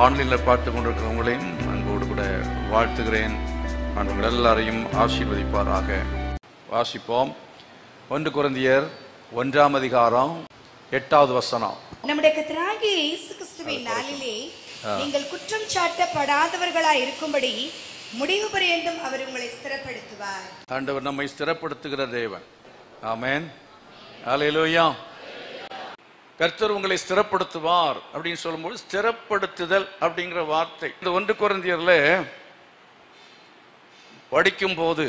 ஆன்லைனில் பார்த்து கொண்டிருக்கிறவங்களையும் அன்போடு கூட வாழ்த்துகிறேன். நான் உங்கள் எல்லாரையும் ஆசீர்வதிப்பாராக. வாசிப்போம். 1 கொரிந்தியர் 1ஆம் அதிகாரம் 8வது வசனம். நம்முடைய கர்த்தராகிய இயேசு கிறிஸ்துவின் நாளிலே நீங்கள் குற்றம் சாட்டப்படாதவர்களாய் இருக்கும்படி முடிவு பரியந்தம் அவர் உங்களை ஸ்திரப்படுத்துவார். ஆண்டவர் நம்மை ஸ்திரப்படுத்துகிற தேவன். ஆமென். ஹல்லேலூயா. கர்த்தர் உங்களை ஸ்திரப்படுத்துவார் அப்படின்னு சொல்லும்போது ஸ்திரப்படுத்துதல் அப்படிங்கிற வார்த்தை இந்த 1 கொரிந்தியர்ல படிக்கும் போது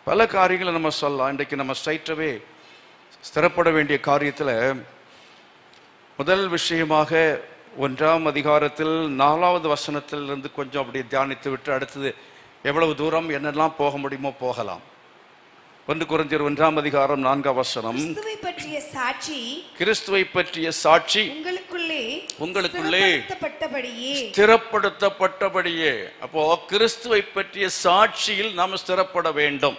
பல காரியங்களை நம்ம சொல்லலாம். இன்றைக்கு நம்ம ஸ்ட்ரைட்டாவே ஸ்திரப்பட வேண்டிய காரியத்துல முதல் விஷயமாக 1ஆம் அதிகாரத்தில் 4வது வசனத்திலிருந்து கொஞ்சம் அப்படியே தியானித்து விட்டு அடுத்தது எவ்வளவு தூரம் என்னெல்லாம் போக முடியுமோ போகலாம். 1 கொரிந்தியர் 1ஆம் அதிகாரம் 4ஆம் வசனம். கிறிஸ்துவை பற்றிய சாட்சி உங்களுக்குள்ளே ஸ்திரப்படுத்தப்பட்டபடியே. அப்போ கிறிஸ்துவை பற்றிய சாட்சியில் நாம் ஸ்திரப்பட வேண்டும்.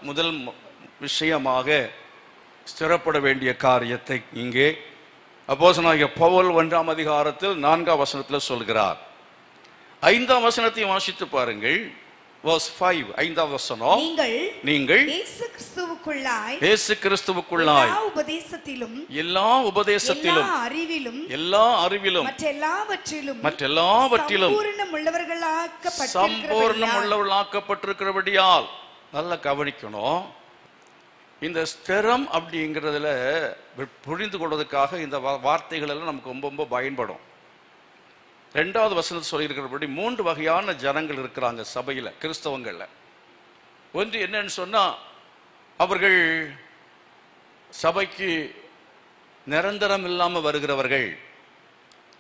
முதல் விஷயமாக ஸ்திரப்பட வேண்டிய காரியத்தை இங்கே அப்போஸ்தலனாகிய பவுல் 1ஆம் அதிகாரத்தில் 4ஆம் வசனத்தில் சொல்கிறார். 5ஆம் வசனத்தையும் வாசித்து பாருங்கள். verse 5 5ஆம் வசனம். நீங்கள் இயேசு கிறிஸ்துவுக்குள்ளாய் எல்லா உபதேசத்திலும் எல்லா அறிவிலும் மற்றெல்லாவற்றிலும் சம்பூர்ணம் உள்ளவர்களாக்கப்பட்டிருக்கிறபடியால் நல்லா கவனிக்கணும். இந்த ஸ்திரம் அப்படிங்கிறதுல புரிந்து கொள்வதற்காக இந்த வார்த்தைகள் எல்லாம் நமக்கு ரொம்ப ரொம்ப பயன்படும். 2வது வசனத்தை சொல்லியிருக்கிறபடி 3 வகையான ஜனங்கள் இருக்கிறாங்க சபையில், கிறிஸ்தவங்கள்ல. ஒன்று என்னன்னு சொன்னா, அவர்கள் சபைக்கு நிரந்தரம் இல்லாம வருகிறவர்கள்,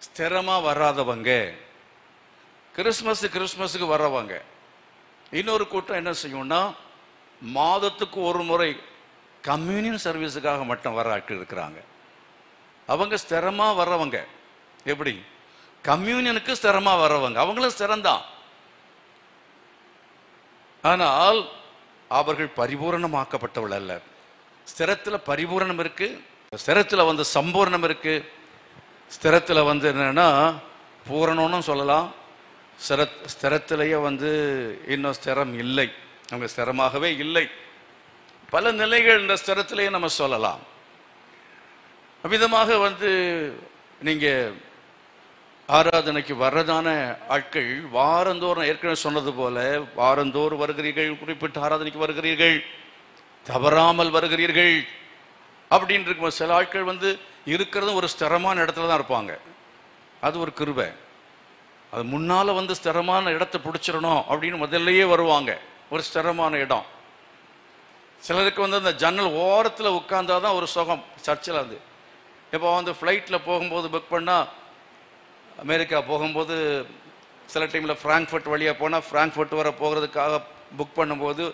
ஸ்திரமா வராதவங்க, கிறிஸ்மஸுக்கு வர்றவங்க. இன்னொரு கூட்டம் என்ன செய்யும்னா, மாதத்துக்கு ஒரு முறை கம்யூனியன் சர்வீஸுக்காக மட்டும் வர ஆட்கள் இருக்கிறாங்க. அவங்க ஸ்திரமா வர்றவங்க. எப்படி? கம்யூனியனுக்கு ஸ்திரமா வர்றவங்க, அவங்களும் ஸ்திரம்தான். ஆனால் அவர்கள் பரிபூரணமாக்கப்பட்டவள் அல்ல. ஸ்திரத்தில் பரிபூரணம் இருக்கு, ஸ்திரத்தில் வந்து சம்பூர்ணம் இருக்கு. ஸ்திரத்தில் வந்து என்னன்னா பூரணம்னு சொல்லலாம், ஸ்திரத்திலேயே வந்து இன்னும் ஸ்திரம் இல்லை, அவங்க ஸ்திரமாகவே இல்லை. பல நிலைகள் இந்த ஸ்திரத்திலேயே நம்ம சொல்லலாம். அவ்விதமாக வந்து நீங்க ஆராதனைக்கு வர்றதான ஆட்கள் வாரந்தோறும், ஏற்கனவே சொன்னது போல வாரந்தோறும் வருகிறீர்கள், குறிப்பிட்ட ஆராதனைக்கு வருகிறீர்கள், தவறாமல் வருகிறீர்கள் அப்படின்னு இருக்கும். சில ஆட்கள் வந்து இருக்கிறதும் ஒரு ஸ்திரமான இடத்துல தான் இருப்பாங்க. அது ஒரு கிருபை. அது முன்னால வந்து ஸ்திரமான இடத்தை பிடிச்சிடணும் அப்படின்னு முதல்லையே வருவாங்க, ஒரு ஸ்திரமான இடம். சிலருக்கு வந்து அந்த ஜன்னல் ஓரத்தில் உட்கார்ந்தாதான் ஒரு சுகம் சர்ச்சில். வந்து இப்போ வந்து ஃப்ளைட்டில் போகும்போது புக் பண்ணால், அமெரிக்கா போகும்போது சில டைமில் ஃப்ராங்க்ஃபர்ட் வழியாக போனால் ஃப்ராங்க்ஃபர்ட் வர போகிறதுக்காக புக் பண்ணும்போது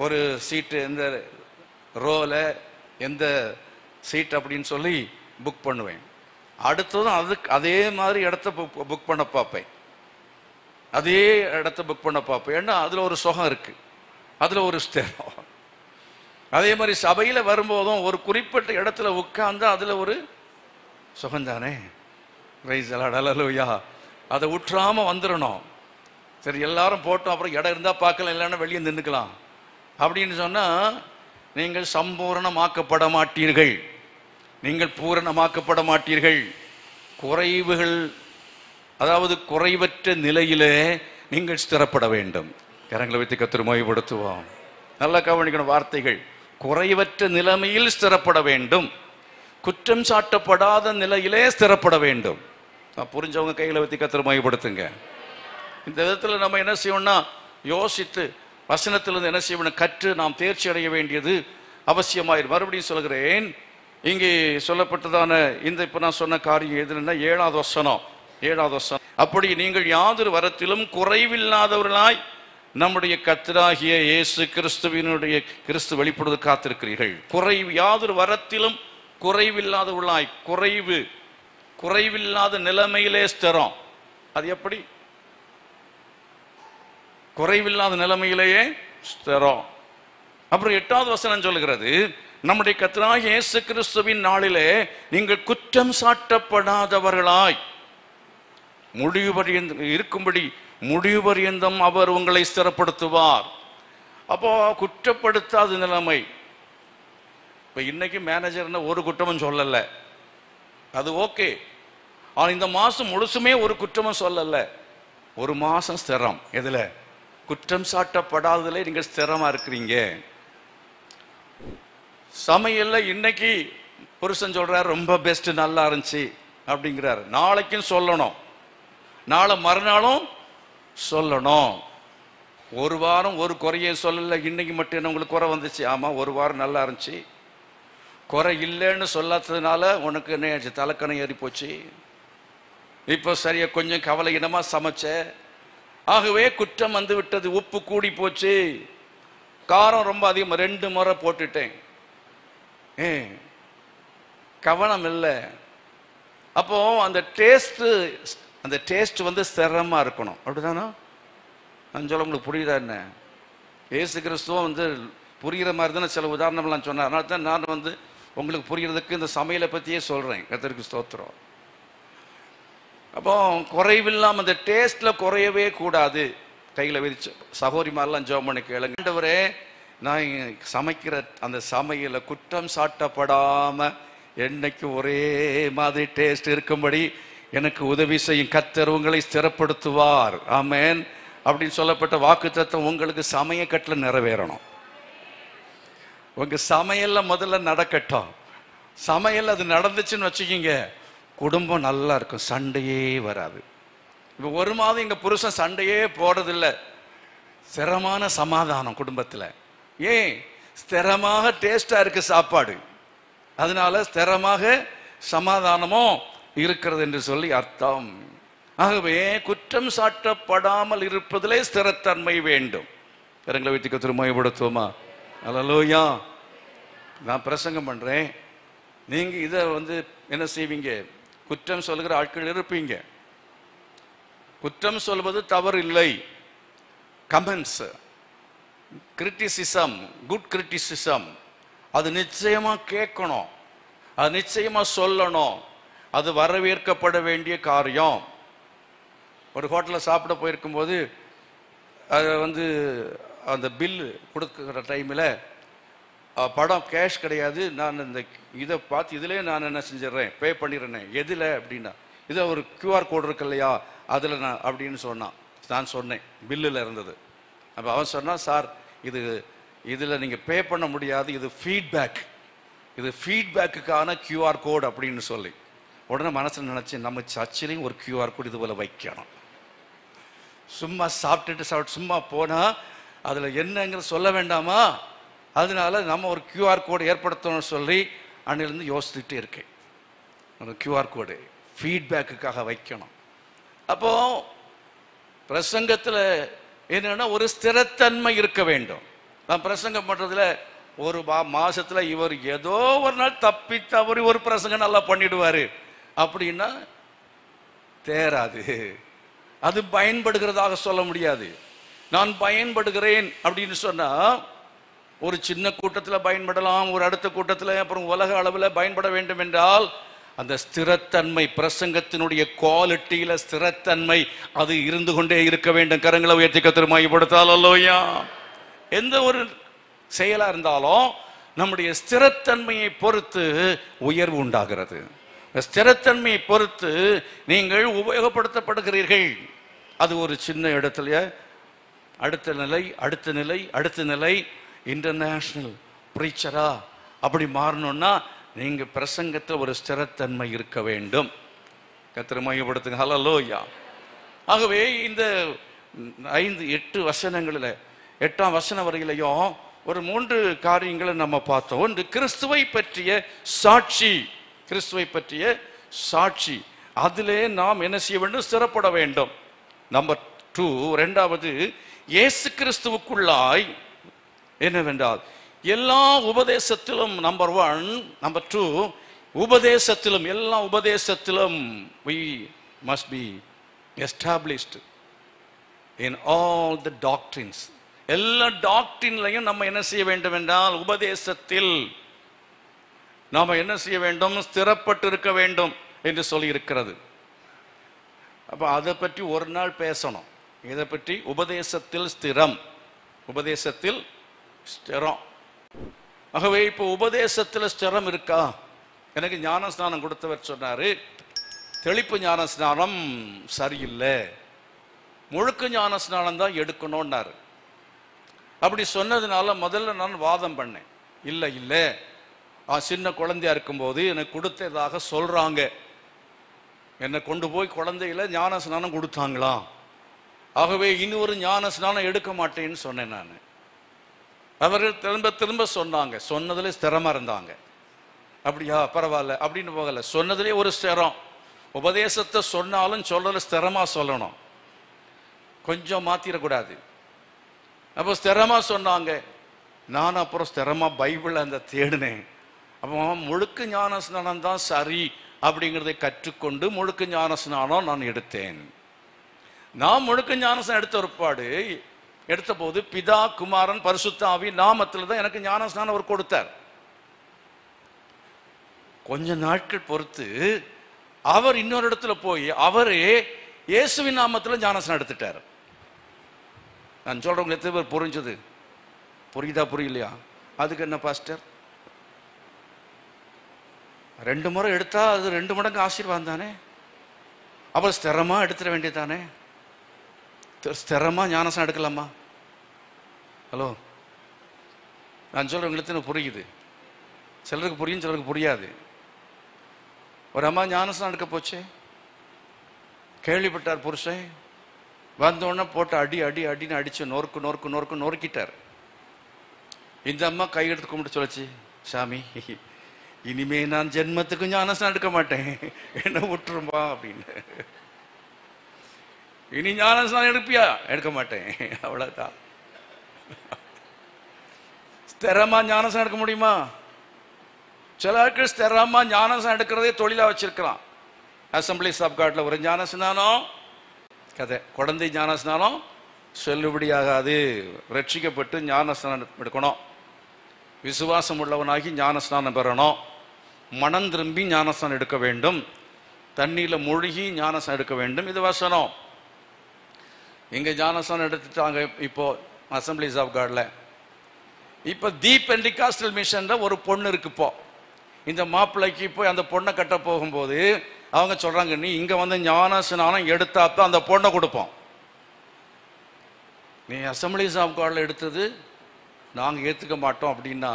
ஒரு சீட்டு எந்த ரோவில் எந்த சீட் அப்படின்னு சொல்லி புக் பண்ணுவேன். அடுத்ததும் அதே மாதிரி இடத்த புக் பண்ண பார்ப்பேன், அதே இடத்த புக் பண்ண பார்ப்பேன். ஏன்னா அதில் ஒரு சுகம் இருக்குது, அதில் ஒரு ஸ்திரம். அதே மாதிரி சபையில் வரும்போதும் ஒரு குறிப்பிட்ட இடத்துல உட்கார்ந்தா அதில் ஒரு சுகம்தானே. ஹல்லேலூயா. அதை உற்றாம வந்துடணும். சரி, எல்லாரும் போட்டோம், அப்புறம் இடம் இருந்தால் பார்க்கலாம், இல்லைன்னா வெளியே நின்றுக்கலாம் அப்படின்னு சொன்னால் நீங்கள் சம்பூரணமாக்கப்பட மாட்டீர்கள், நீங்கள் பூரணமாக்கப்பட மாட்டீர்கள். குறைவுகள், அதாவது குறைவற்ற நிலையிலே நீங்கள் ஸ்திரப்பட வேண்டும். கரங்களை வைத்து கர்த்தரை மகிமைப்படுத்துவோம். நல்லா கவனிக்கணும் வார்த்தைகள். குறைவற்ற நிலைமையில் ஸ்திரப்பட வேண்டும், குற்றம் சாட்டப்படாத நிலையிலே ஸ்திரப்பட வேண்டும். புரிஞ்சவங்க கையில் வைத்து கர்த்தரை மகிமைப்படுத்துங்க. இந்த விதத்தில் நம்ம என்ன செய்யணும்னா, யோசித்து வசனத்திலிருந்து என்ன செய்யணும், கற்று நாம் தேர்ச்சி அடைய வேண்டியது அவசியமாயிரு. மறுபடியும் சொல்கிறேன், இங்கே சொல்லப்பட்டதான இந்த இப்போ நான் சொன்ன காரியம் எதுன்னா 7வது வசனம். அப்படி நீங்கள் யாதொரு வரத்திலும் குறைவில்லாதவர்களாய் நம்முடைய கர்த்தராகிய இயேசு கிறிஸ்து வெளிப்படுவது காத்திருக்கிறீர்கள். யாதொரு வரத்திலும் குறைவில்லாதவர்களாய், குறைவில்லாத நிலைமையிலே ஸ்திரம். அது எப்படி? குறைவில்லாத நிலைமையிலேயே ஸ்திரம். அப்புறம் 8வது வசனம் சொல்லுகிறது, நம்முடைய கர்த்தராகிய இயேசு கிறிஸ்துவின் நாளிலே நீங்கள் குற்றம் சாட்டப்படாதவர்களாய் முடிவு பரியந்தம் இருக்கும்படி முடிவு பரியந்தம் அவர் உங்களை ஸ்திரப்படுத்துவார். அப்போ குற்றப்படுத்தாத நிலைமை. இப்போ இன்னைக்கு மேனேஜர்னு ஒரு குற்றமும் சொல்லலை, அது ஓகே. ஆனால் இந்த மாதம் முழுசுமே ஒரு குற்றமும் சொல்லலை. ஒரு மாதம் ஸ்திரம். எதில்? குற்றம் சாட்டப்படாததுல நீங்கள் ஸ்திரமாக இருக்கிறீங்க. சமையல்ல இன்னைக்கு புருஷன் சொல்றாரு ரொம்ப பெஸ்ட், நல்லா இருந்துச்சு அப்படிங்கிறாரு. நாளைக்கும் சொல்லணும், நாளை மறுநாளும் சொல்லணும். ஒரு வாரம் ஒரு குறைய சொல்லலை. இன்னைக்கு மட்டும் என்ன உங்களுக்கு குறை வந்துச்சு? ஆமாம், ஒரு வாரம் நல்லா இருந்துச்சு. குறை இல்லைன்னு சொல்லாததுனால உனக்கு என்ன ஆச்சு? தலைக்கணை ஏறி போச்சு. இப்போ சரியா கொஞ்சம் கவலையினமா சமைச்ச, ஆகவே குற்றம் வந்து விட்டது. உப்பு கூடி போச்சு, காரம் ரொம்ப அதிகமாக 2 முறை போட்டுட்டேன், கவனம் இல்லை. அப்போ அந்த டேஸ்ட் வந்து ஸ்திரமா இருக்கணும். அப்படிதானா? நான் சொல்ல உங்களுக்கு புரியுதா என்ன? இயேசு கிறிஸ்துவம் வந்து புரிகிற மாதிரி தானே சில உதாரணம்லாம் சொன்னார். அதனால தான் நான் வந்து உங்களுக்கு புரிகிறதுக்கு இந்த சமையலை பற்றியே சொல்கிறேன். கர்த்தருக்கு ஸ்தோத்திரம். அப்போ குறைவில்லாமல் அந்த டேஸ்ட்டில் குறையவே கூடாது. கையில் விரிச்சு சகோதரிமாரெலாம் ஜெபம் பண்ணி கேளுங்க. ஆண்டவரே, நான் சமைக்கிற அந்த சமையலை குற்றம் சாட்டப்படாமல் என்னைக்கு ஒரே மாதிரி டேஸ்ட் இருக்கும்படி எனக்கு உதவி செய்யும். கர்த்தர் உங்களை ஸ்திரப்படுத்துவார். ஆமென் அப்படின்னு சொல்லப்பட்ட வாக்குத்தத்தம் உங்களுக்கு சமயக்கட்டில் நிறைவேறணும். உங்க சமையல்ல முதல்ல நடக்கட்டும். சமையல் அது நடந்துச்சுன்னு வச்சுக்கிங்க, குடும்பம் நல்லா இருக்கும், சண்டையே வராது. இப்போ ஒரு மாதம் எங்க புருஷன் சண்டையே போடுறதில்லை, ஸ்திரமான சமாதானம் குடும்பத்தில். ஏன்? ஸ்திரமாக டேஸ்டா இருக்கு சாப்பாடு, அதனால ஸ்திரமாக சமாதானமும் இருக்கிறது என்று சொல்லி அர்த்தம். ஆகவே குற்றம் சாட்டப்படாமல் இருப்பதிலே ஸ்திரத்தன்மை வேண்டும். கரங்களை வைத்து கர்த்தரை மகிமைப்படுத்துவோமா? அல்லேலூயா. நான் பிரசங்கம் பண்றேன், நீங்க இதை வந்து என்ன செய்வீங்க? குற்றம் சொல்கிற ஆட்கள் இருப்பீங்க. குற்றம் சொல்வது தவறு இல்லை. கமெண்ட்ஸ், கிரிட்டிசிசம், குட் கிரிட்டிசிசம், அது நிச்சயமா கேட்கணும், அது நிச்சயமா சொல்லணும், அது வரவேற்கப்பட வேண்டிய காரியம். ஒரு ஹோட்டலில் சாப்பிட போயிருக்கும்போது அது வந்து அந்த பில்லு கொடுக்குற டைமில் படம் கேஷ் கிடையாது, நான் இந்த இதை பார்த்து இதிலே நான் என்ன செஞ்சிடறேன், பே பண்ணிடுறேன். எதில் அப்படின்னா, இதில் ஒரு கியூஆர் கோடு இருக்கு இல்லையா, அதில் நான் அப்படின்னு சொன்னான். நான் சொன்னேன் பில்லில் இருந்தது. அப்போ அவன் சொன்னான், சார் இதில் நீங்கள் பே பண்ண முடியாது, இது ஃபீட்பேக், இது ஃபீட்பேக்குக்கான கியூஆர் கோடு அப்படின்னு சொல்லி. உடனே மனசில் நினச்சி, நம்ம சர்ச்சிலையும் ஒரு கியூஆர் கோடு இது போல் வைக்கணும். சும்மா சாப்பிட்டு சும்மா போனால் அதில் என்னங்கிற சொல்ல வேண்டாமா? அதனால நம்ம ஒரு கியூஆர் கோடு ஏற்படுத்தணும்னு சொல்லி அன்னிலிருந்து யோசிச்சுட்டே இருக்கேன். ஒரு கியூஆர் கோடு ஃபீட்பேக்குக்காக வைக்கணும். அப்போ பிரசங்கத்தில் என்னன்னா ஒரு ஸ்திரத்தன்மை இருக்க வேண்டும். நான் பிரசங்கம் பண்ணுறதுல ஒரு மாசத்துல இவர் ஏதோ ஒரு நாள் தப்பி தவறி ஒரு பிரசங்கம் நல்லா பண்ணிடுவாரு அப்படின்னா தேராது. அது பயன்படுகிறதாக சொல்ல முடியாது. நான் பயன்படுகிறேன் அப்படின்னு சொன்னா ஒரு சின்ன கூட்டத்தில் பயன்படலாம், ஒரு அடுத்த கூட்டத்தில், அப்புறம் உலக அளவில் பயன்பட வேண்டும் என்றால் அந்த ஸ்திரத்தன்மை, பிரசங்கத்தினுடைய குவாலிட்டியில ஸ்திரத்தன்மை அது இருந்து கொண்டே இருக்க வேண்டும். கரங்களை உயர்த்தி கர்த்தரை மகிமைப்படுத்தால் அல்லேலூயா. எந்த ஒரு செயலா இருந்தாலும் நம்முடைய ஸ்திரத்தன்மையை பொறுத்து உயர்வு உண்டாகிறது. ஸ்திரத்தன்மையை பொறுத்து நீங்கள் உபயோகப்படுத்தப்படுகிறீர்கள். அது ஒரு சின்ன இடத்துல அடுத்த நிலை, அடுத்த நிலை, அடுத்த நிலை, இன்டர்நேஷனல் பிரீச்சரா அப்படி மாறணும்னா நீங்க பிரசங்கத்தில் ஒரு ஸ்திரத்தன்மை இருக்க வேண்டும். கர்த்தரை மகிமைப்படுத்துங்க. ஹல்லேலூயா. ஆகவே இந்த 5-8 வசனங்களில் 8ஆம் வசனம் வரையிலையும் ஒரு 3 காரியங்களை நம்ம பார்த்தோம். ஒன்று கிறிஸ்துவை பற்றிய சாட்சி, கிறிஸ்துவை பற்றிய சாட்சி, அதிலே நாம் என்ன செய்ய வேண்டும்? ஸ்திரப்பட வேண்டும். நம்பர் 2, இரண்டாவது இயேசு கிறிஸ்துவுக்குள்ளாய் என்னவென்றால் எல்லா உபதேசத்திலும், நம்பர் 1. நம்பர் 2, உபதேசத்திலும், எல்லா உபதேசத்திலும் we must be established in all the doctrines. எல்லா டாக்ட்ரின்லையும் நம்ம என்ன செய்ய வேண்டும் என்றால் உபதேசத்தில் நாம என்ன செய்ய வேண்டும்? ஸ்திரப்பட்டு இருக்க வேண்டும் என்று சொல்லி இருக்கிறது. அப்ப அதை பற்றி ஒரு நாள் பேசணும். இதை பற்றி உபதேசத்தில் ஸ்திரம், உபதேசத்தில் ஸ்திரம். ஆகவே இப்போ உபதேசத்தில் ஸ்திரம் இருக்கா? எனக்கு ஞான ஸ்நானம் கொடுத்தவர் சொன்னாரு, தெளிப்பு ஞான ஸ்நானம் சரியில்லை, முழுக்க ஞான ஸ்நானம் தான் எடுக்கணும்னாரு. அப்படி சொன்னதுனால முதல்ல நான் வாதம் பண்ணேன். இல்லை இல்லை, சின்ன குழந்தையா இருக்கும்போது எனக்கு கொடுத்ததாக சொல்றாங்க, என்னை கொண்டு போய் குழந்தையில ஞான ஸ்நானம் கொடுத்தாங்களா, ஆகவே இன்னொரு ஞான ஸ்நானம் எடுக்க மாட்டேன்னு சொன்னேன் நான். அவர்கள் திரும்ப திரும்ப சொன்னாங்க, சொன்னதுல ஸ்திரமா இருந்தாங்க. அப்படியா, பரவாயில்ல அப்படின்னு போகல, சொன்னதுலேயே ஒரு ஸ்திரம். உபதேசத்தை சொன்னாலும் சொல்லல ஸ்திரமா சொல்லணும், கொஞ்சம் மாத்திரக்கூடாது. அப்போ ஸ்திரமா சொன்னாங்க. நான் அப்புறம் ஸ்திரமா பைபிள் அந்த தேடினேன். அப்போ முழுக்க ஞான ஸ்நானம் தான் சரி அப்படிங்கிறதை கற்றுக்கொண்டு முழுக்க ஞான ஸ்நானம் நான் எடுத்தேன். நான் முழுக்க ஞான ஸ்நானம் எடுத்த போது பிதா குமாரன் பரிசுத்த ஆவி நாமத்தில் தான் எனக்கு ஞான ஸ்நானம் அவர் கொடுத்தார். கொஞ்ச நாட்கள் பொறுத்து அவர் இன்னொரு இடத்துல போய் அவரே இயேசுவின் நாமத்தில் ஞான ஸ்நானம் எடுத்துட்டார். நான் சொல்றவங்க எத்தனை பேர் புரிஞ்சது? புரியுதா புரியலையா? அதுக்கு என்ன பாஸ்டர், 2 முறை எடுத்தா அது 2 மடங்கு ஆசீர்வாதம் தானே? அப்ப ஸ்திரமா எடுத்துட வேண்டியதானே? ஸ்திரமா ஞானசனம் எடுக்கலாமா? ஹலோ, நான் சொல்றவங்களுக்கு புரியுது, சிலருக்கு புரியும் சிலருக்கு புரியாது. ஒரு அம்மா ஞானசனம் எடுக்க போச்சு, கேள்விப்பட்டார் புருஷன், வந்தோடனே போட்டு அடி அடி அடின்னு அடிச்சு நொறுக்கு நொறுக்கு நொறுக்கு நொறுக்கிட்டார். இந்த அம்மா கையெடுத்து கும்பிட்டு சொல்லிச்சு, சாமி இனிமே நான் ஜென்மத்துக்கு ஞானஸ்நானம் எடுக்க மாட்டேன், என்ன விட்டுரும்பா அப்படின்னு. இனி ஞானஸ்நானம் எடுப்பியா? எடுக்க மாட்டேன், அவ்வளவுதான். ஸ்திரமா ஞானஸ்நானம் எடுக்க முடியுமா? சில ஆட்கள் ஸ்திரமா ஞானஸ்நானம் எடுக்கிறதே தொழிலா வச்சிருக்கலாம். அசம்பிளிஸ் ஆஃப் காட்ல ஒரு ஞானஸ்நானம் கதை, குழந்தை ஞானஸ்நானம் செல்லுபடியாகாது. ரட்சிக்கப்பட்டு ஞானஸ்நானம் எடுக்கணும், விசுவாசம் உள்ளவனாகி ஞானஸ்நானம் பெறணும், மனம் திரும்பி ஞானஸ்நானம் எடுக்க வேண்டும், தண்ணியில் மூழ்கி ஞானஸ்நானம் எடுக்க வேண்டும். இது வசனம். இங்கே ஞானஸ்நானம் எடுத்துட்டாங்க இப்போ அசம்பிளிஸ் ஆஃப் காட்ல. இப்போ தி பெண்டிகாஸ்டல் மிஷன்ல ஒரு பொண்ணு இருக்கு. இப்போ இந்த மாப்பிள்ளைக்கு போய் அந்த பொண்ணை கட்ட போகும்போது அவங்க சொல்றாங்க, நீ இங்க வந்து ஞானஸ்நானம் எடுத்தா தான் அந்த பொண்ணை கொடுப்போம். நீ அசம்பிளிஸ் ஆஃப் காட்ல எடுத்தது நாங்கள் ஏற்றுக்க மாட்டோம் அப்படின்னா,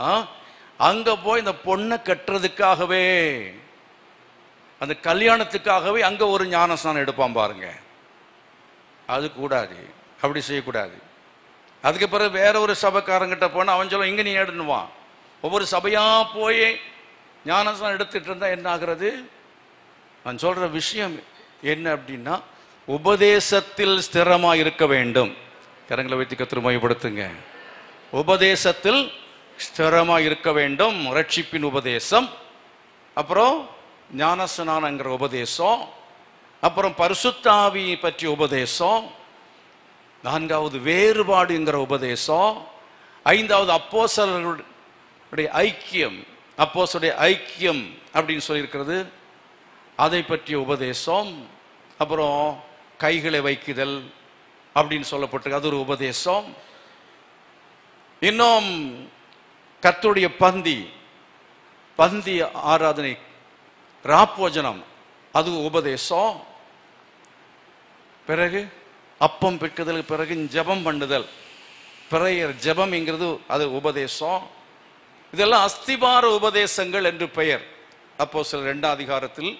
அங்க போய் இந்த பொண்ணை கட்டுறதுக்காகவே, அந்த கல்யாணத்துக்காகவே அங்க ஒரு ஞானஸ்நானம் எடுப்பான் பாருங்க. அது கூடாது, அப்படி செய்யக்கூடாது. அதுக்கு பிறகு வேற ஒரு சபைக்காரங்கிட்ட போனா அவன் சொல்ல, இங்க நீ எடுன்னுவான். ஒவ்வொரு சபையா போய் ஞானஸ்நானம் எடுத்துட்டு இருந்தா என்ன ஆகிறது? நான் சொல்ற விஷயம் என்ன அப்படின்னா, உபதேசத்தில் ஸ்திரமா இருக்க வேண்டும். கரங்களை வைத்து கர்த்தரை மகிமைப்படுத்துங்க. உபதேசத்தில் ஸ்திரமா இருக்க வேண்டும். ரட்சிப்பின் உபதேசம், அப்புறம் ஞானஸ்நானங்கிற உபதேசம், அப்புறம் பரிசுத்த ஆவி பற்றிய உபதேசம், 4வது வேறுபாடுங்கிற உபதேசம், 5வது அப்போஸ்தலர்களுடைய ஐக்கியம், அப்போஸ்தலருடைய ஐக்கியம் அப்படின்னு சொல்லியிருக்கிறது, அதை பற்றிய உபதேசம், அப்புறம் கைகளை வைக்குதல் அப்படின்னு சொல்லப்பட்டிருக்கு, அது ஒரு உபதேசம். இன்னும் கர்த்தருடைய பந்தி ஆராதனை, ராப்போஜனம், அது உபதேசம். பிறகு அப்பம் பிற்குதலுக்கு பிறகு ஜெபம் பண்ணுதல், பிரேயர் ஜெபம்ங்கிறது அது உபதேசம். இதெல்லாம் அஸ்திபார உபதேசங்கள் என்று பெயர். அப்போஸ்தலர் 2ஆம் அதிகாரத்தில்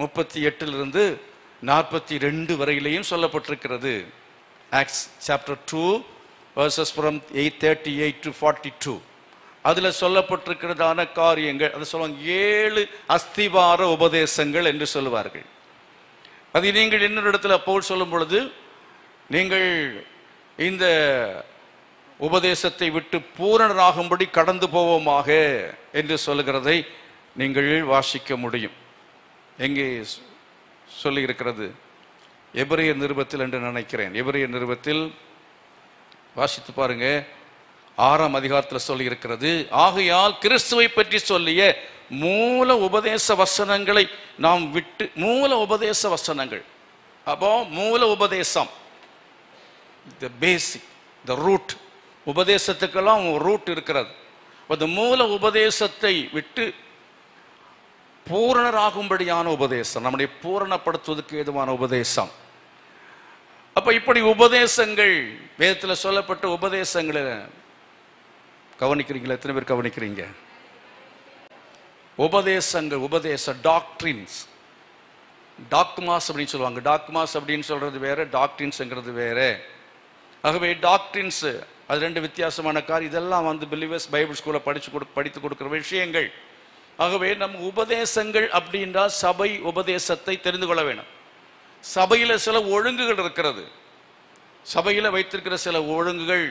38 42 வரையிலையும் சொல்லப்பட்டிருக்கிறது. Acts chapter 2 verses from 38 to 42 அதுல சொல்லப்பட்டிருக்கிறதான காரியங்கள், அது சொல்லுவாங்க 7 அஸ்திபார உபதேசங்கள் என்று சொல்லுவார்கள். அது நீங்கள் இன்னொரு இடத்துல பவுல் சொல்லும் பொழுது, நீங்கள் இந்த உபதேசத்தை விட்டு பூரணராகும்படி கடந்து போவோமாக என்று சொல்லுகிறதை நீங்கள் வாசிக்க முடியும். எங்கே சொல்லி இருக்கிறது? எபிரேயர் நிருபத்தில் என்று நினைக்கிறேன். எபிரேயர் நிருபத்தில் வாசித்து பாருங்க, 6ஆம் அதிகாரத்தில் சொல்லி இருக்கிறது. ஆகையால் கிறிஸ்துவை பற்றி சொல்லிய மூல உபதேச வசனங்களை நாம் விட்டு, மூல உபதேச வசனங்கள், அப்போ மூல உபதேசம், த பேசிக், த ரூட், உபதேசத்துக்கெல்லாம் ரூட் இருக்கிறது. அந்த மூல உபதேசத்தை விட்டு பூரணராகும்படியான உபதேசம், நம்முடைய பூரணப்படுத்துவதற்கு ஏதுவான உபதேசம். அப்ப இப்படி உபதேசங்கள், வேதத்தில் சொல்லப்பட்ட உபதேசங்களை கவனிக்கிறீங்களா? எத்தனை பேர் கவனிக்கிறீங்க? உபதேசங்கள், உபதேச டாக்ட்ரின்ஸ், டாக்மாஸ் அப்படின்னு சொல்லுவாங்க. டாக்மாஸ் அப்படின்னு சொல்றது வேற, டாக்ட்ரின்ஸ்ங்கிறது வேற. ஆகவே டாக்ட்ரின்ஸ் அது ரெண்டு வித்தியாசமான கார். இதெல்லாம் வந்து பிலீவர்ஸ் பைபிள் ஸ்கூல்ல படித்து கொடுக்கிற விஷயங்கள். ஆகவே நம் உபதேசங்கள் அப்படின்றா சபை உபதேசத்தை தெரிந்து கொள்ள வேணும். சபையில சில ஒழுங்குகள் இருக்கிறது, சபையில வைத்திருக்கிற சில ஒழுங்குகள்,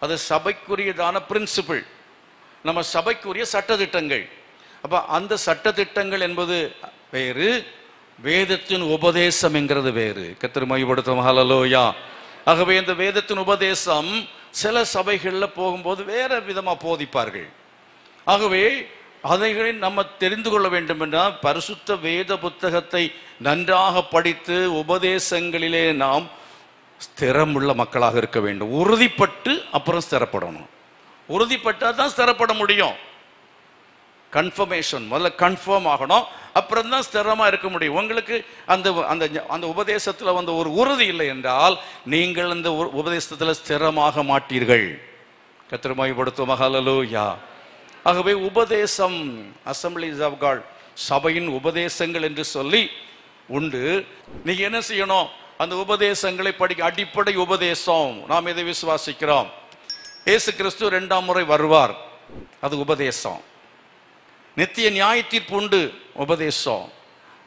அது சபைக்குரியதான பிரின்சிபிள், நம்ம சபைக்குரிய சட்டதிட்டங்கள். அப்ப அந்த சட்டதிட்டங்கள் என்பது வேறு, வேதத்தின் உபதேசம் என்கிறது வேறு. கர்த்தர் மகிமைப்படுத்தும். ஹல்லேலூயா. ஆகவே இந்த வேதத்தின் உபதேசம் சில சபைகளில் போகும்போது வேற விதமா போதிப்பார்கள். ஆகவே அதைகளை நம்ம தெரிந்து கொள்ள வேண்டும் என்றால் பரிசுத்த வேத புத்தகத்தை நன்றாக படித்து உபதேசங்களிலே நாம் ஸ்திரமுள்ள மக்களாக இருக்க வேண்டும். உறுதிப்பட்டு அப்புறம் ஸ்திரப்படணும். உறுதிப்பட்டால் தான் ஸ்திரப்பட முடியும். கன்ஃபர்மேஷன், முதல்ல கன்ஃபார்ம் ஆகணும், அப்புறம் தான் ஸ்திரமா இருக்க முடியும். உங்களுக்கு அந்த அந்த அந்த உபதேசத்தில் வந்து ஒரு உறுதி இல்லை என்றால் நீங்கள் அந்த உபதேசத்தில் ஸ்திரமாக மாட்டீர்கள். கர்த்தர் மகிமைப்படுத்தும். ஹல்லேலூயா. ஆகவே உபதேசம், அசம்பிளிஸ் ஆஃப் காட், சபையின் உபதேசங்கள் என்று சொல்லி உண்டு. நீங்க என்ன செய்யணும்? அந்த உபதேசங்களை படிக்க. அடிப்படை உபதேசம், நாம் இதை விசுவாசிக்கிறோம். இயேசு கிறிஸ்து 2ஆம் முறை வருவார், அது உபதேசம். நித்திய நியாய தீர்ப்பு உண்டு, உபதேசம்.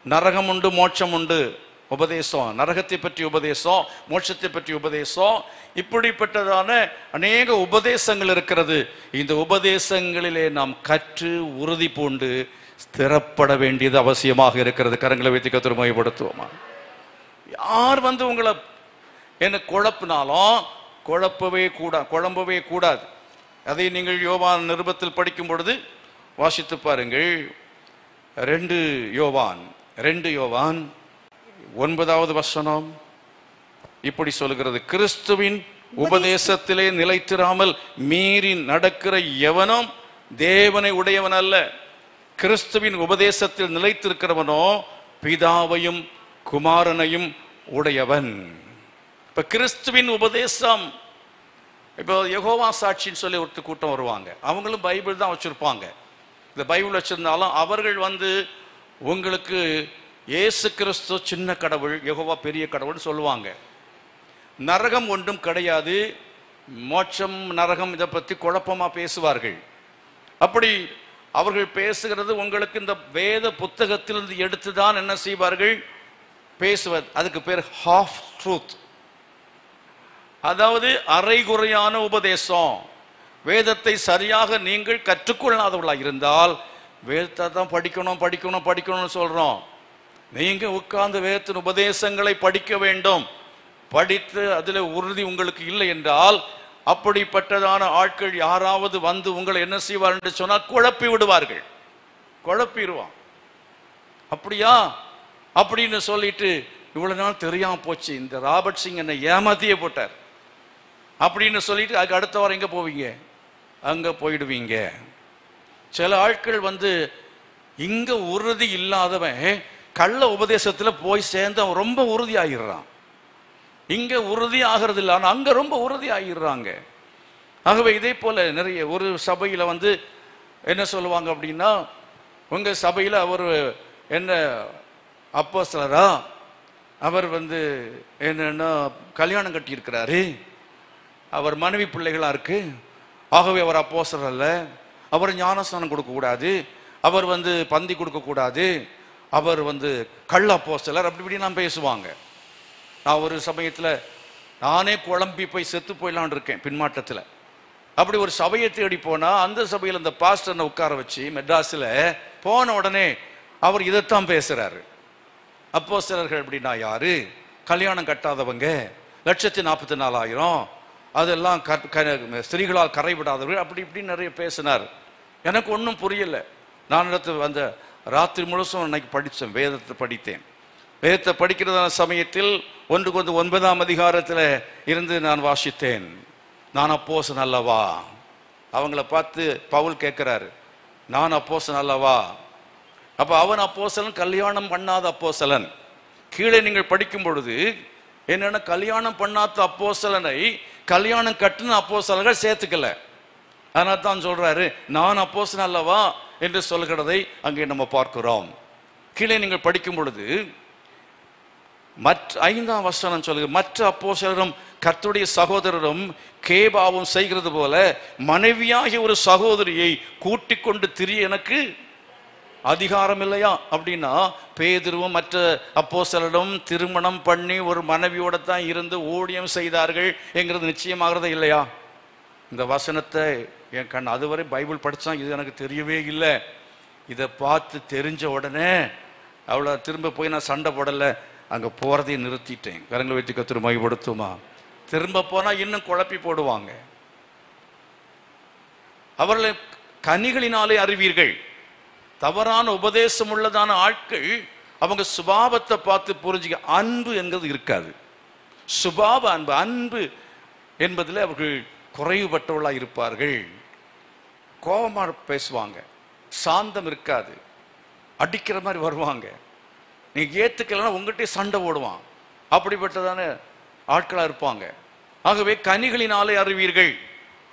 நரகம் உண்டு, மோட்சம் உண்டு, உபதேசம். நரகத்தை பற்றி உபதேசம், மோட்சத்தை பற்றி உபதேசம். இப்படிப்பட்டதான அநேக உபதேசங்கள் இருக்கிறது. இந்த உபதேசங்களிலே நாம் கற்று உறுதி பூண்டு ஸ்திரப்பட வேண்டியது அவசியமாக இருக்கிறது. கரங்களை வைத்து கர்த்தரை மகிமைப்படுத்துவோமா? யார் வந்து உங்களை என்ன குழப்பினாலும் குழம்பவே கூடாது. அதை நீங்கள் யோவான் நிருபத்தில் படிக்கும் பொழுது வாசித்து பாருங்கள். 2 யோவான் 9வது வசனம் இப்படி சொல்கிறது: கிறிஸ்துவின் உபதேசத்திலே நிலைத்திராமல் மீறி நடக்கிற எவனும் தேவனை உடையவன் அல்ல. கிறிஸ்துவின் உபதேசத்தில் நிலைத்திருக்கிறவனோ பிதாவையும் குமாரனையும் உடையவன். இப்ப கிறிஸ்துவின் உபதேசம், இப்போ யெகோவா சாட்சின்னு சொல்லி ஒரு கூட்டம் வருவாங்க. அவங்களும் பைபிள் தான் வச்சிருப்பாங்க. இந்த பைபிள் வச்சிருந்தாலும் அவர்கள் வந்து உங்களுக்கு இயேசு கிறிஸ்து சின்ன கடவுள், யெகோவா பெரிய கடவுள் சொல்லுவாங்க. நரகம் ஒன்றும் கிடையாது, மோட்சம் நரகம் இதை பற்றி குழப்பமா பேசுவார்கள். அப்படி அவர்கள் பேசுகிறது உங்களுக்கு இந்த வேத புத்தகத்திலிருந்து எடுத்துதான் என்ன செய்வார்கள்? பேசுவது. அதுக்கு பேர் ஹாஃப் ட்ரூத், அதாவது அரைகுறையான உபதேசம். வேதத்தை சரியாக நீங்கள் கற்றுக்கொள்ளாதவர்களாக இருந்தால், வேதத்தை தான் படிக்கணும்னு சொல்றோம். நீங்க உட்கார்ந்து வேதத்தின் உபதேசங்களை படிக்க வேண்டும். படித்து அதில் உறுதி உங்களுக்கு இல்லை என்றால், அப்படிப்பட்டதான ஆட்கள் யாராவது வந்து உங்களை என்ன செய்வார் என்று சொன்னால் குழப்பி விடுவார்கள். குழப்பிடுவான். அப்படியா அப்படின்னு சொல்லிட்டு, இவ்வளவு நாள் தெரியாம போச்சு, இந்த ராபர்ட் சிங் என்னை ஏமாத்தியே போட்டார் அப்படின்னு சொல்லிட்டு அதுக்கு அடுத்த வாரம் எங்க போவீங்க? அங்க போயிடுவீங்க. சில ஆட்கள் வந்து இங்க உறுதி இல்லாதவன் கள்ள உபதேசத்துல போய் சேர்ந்து அவன் ரொம்ப உறுதி ஆகிடுறான். இங்க உறுதி ஆகிறது இல்லை, ஆனா அங்க ரொம்ப உறுதி ஆகிடுறாங்க. ஆகவே இதே போல நிறைய ஒரு சபையில வந்து என்ன சொல்லுவாங்க அப்படின்னா, உங்க சபையில அவர் என்ன அப்போஸ்தலரா, அவர் வந்து என்னன்னா கல்யாணம் கட்டி இருக்கிறாரு, அவர் மனைவி பிள்ளைகளா இருக்கு, ஆகவே அவர் அப்போஸ்தலர் அல்ல, அவர் ஞானஸ்நானம் கொடுக்க கூடாது, அவர் வந்து பந்தி கொடுக்க கூடாது, அவர் வந்து கள்ள அப்போஸ்தலர், அப்படி இப்படிலாம் பேசுவாங்க. நான் ஒரு சமயத்துல நானே குழம்பி போய் செத்து போயிடலான் இருக்கேன் பின்மாற்றத்துல. அப்படி ஒரு சபையை தேடி போனா அந்த சபையில் அந்த பாஸ்டர்னை உட்கார வச்சு மெட்ராஸ்ல போன உடனே அவர் இதைத்தான் பேசுறாரு. அப்போஸ்தலர்கள் அப்படின்னா யாரு? கல்யாணம் கட்டாதவங்க, 1,44,000 அதெல்லாம் ஸ்திரீகளால் கரைவிடாதவர்கள், அப்படி இப்படி நிறைய பேசினார். எனக்கு ஒன்றும் புரியல. நான் அந்த ராத்திரி முழுசும் அன்னைக்கு படித்தேன், வேதத்தை படித்தேன். வேதத்தை படிக்கிறதான சமயத்தில் 1 அதிகாரத்தில் இருந்து நான் வாசித்தேன். நான் அப்போஸ்தலன் அல்லவா? அவங்கள பார்த்து பவுல் கேட்கிறாரு, நான் அப்போஸ்தலன் அல்லவா? அப்ப அவன் அப்போஸ்தலன், கல்யாணம் பண்ணாத அப்போஸ்தலன். கீழே நீங்கள் படிக்கும் பொழுது என்னன்னா, கல்யாணம் பண்ணாத அப்போஸ்தலனை கல்யாணம் கட்டின அப்போஸ்தலர்கள் சேர்த்துக்கல. அதனால தான் சொல்றாரு, நான் அப்போஸ்தலன் அல்லவா என்று சொல்கிறதை அங்கே நம்ம பார்க்கிறோம். கீழே நீங்கள் படிக்கும் பொழுது 5ஆம் வசனம் சொல்லுங்க, மற்ற அப்போஸ்தலரும் கர்த்தருடைய சகோதரரும் கேபாவும் செய்கிறது போல மனைவியாகிய ஒரு சகோதரியை கூட்டிக் கொண்டு திரிய எனக்கு அதிகாரம் இல்லையா? அப்படின்னா பேதுருவும் மற்ற அப்போஸ்தலரும் திருமணம் பண்ணி ஒரு மனைவியோட தான் இருந்து ஊழியம் செய்தார்கள் என்கிறது நிச்சயமாகிறதா இல்லையா? இந்த வசனத்தை என் கண் அதுவரை பைபிள் படித்தான், இது எனக்கு தெரியவே இல்லை. இதை பார்த்து தெரிஞ்ச உடனே அவ்வளோ திரும்ப போய் நான் சண்டை போடலை, அங்கே போகிறதையும் நிறுத்திட்டேன். கரங்களை வைத்து கர்த்தரை மகிமைப்படுத்துமா? திரும்ப போனால் இன்னும் குழப்பி போடுவாங்க. அவர்களை கனிகளினாலே அறிவீர்கள். தவறான உபதேசம் உள்ளதான ஆட்கள் அவங்க சுபாவத்தை பார்த்து புரிஞ்சுக்க. அன்பு என்கிறது இருக்காது, சுபாவ அன்பு என்பதில் அவர்கள் குறைவுபட்டவர்களாக இருப்பார்கள். கோபமாக பேசுவாங்க, சாந்தம் இருக்காது, அடிக்கிற மாதிரி வருவாங்க. நீங்க ஏத்துக்கலன்னா உங்கள்கிட்ட சண்டை ஓடுவான். அப்படிப்பட்டதான ஆட்களாக இருப்பாங்க. ஆகவே கனிகளினாலே அறிவீர்கள்.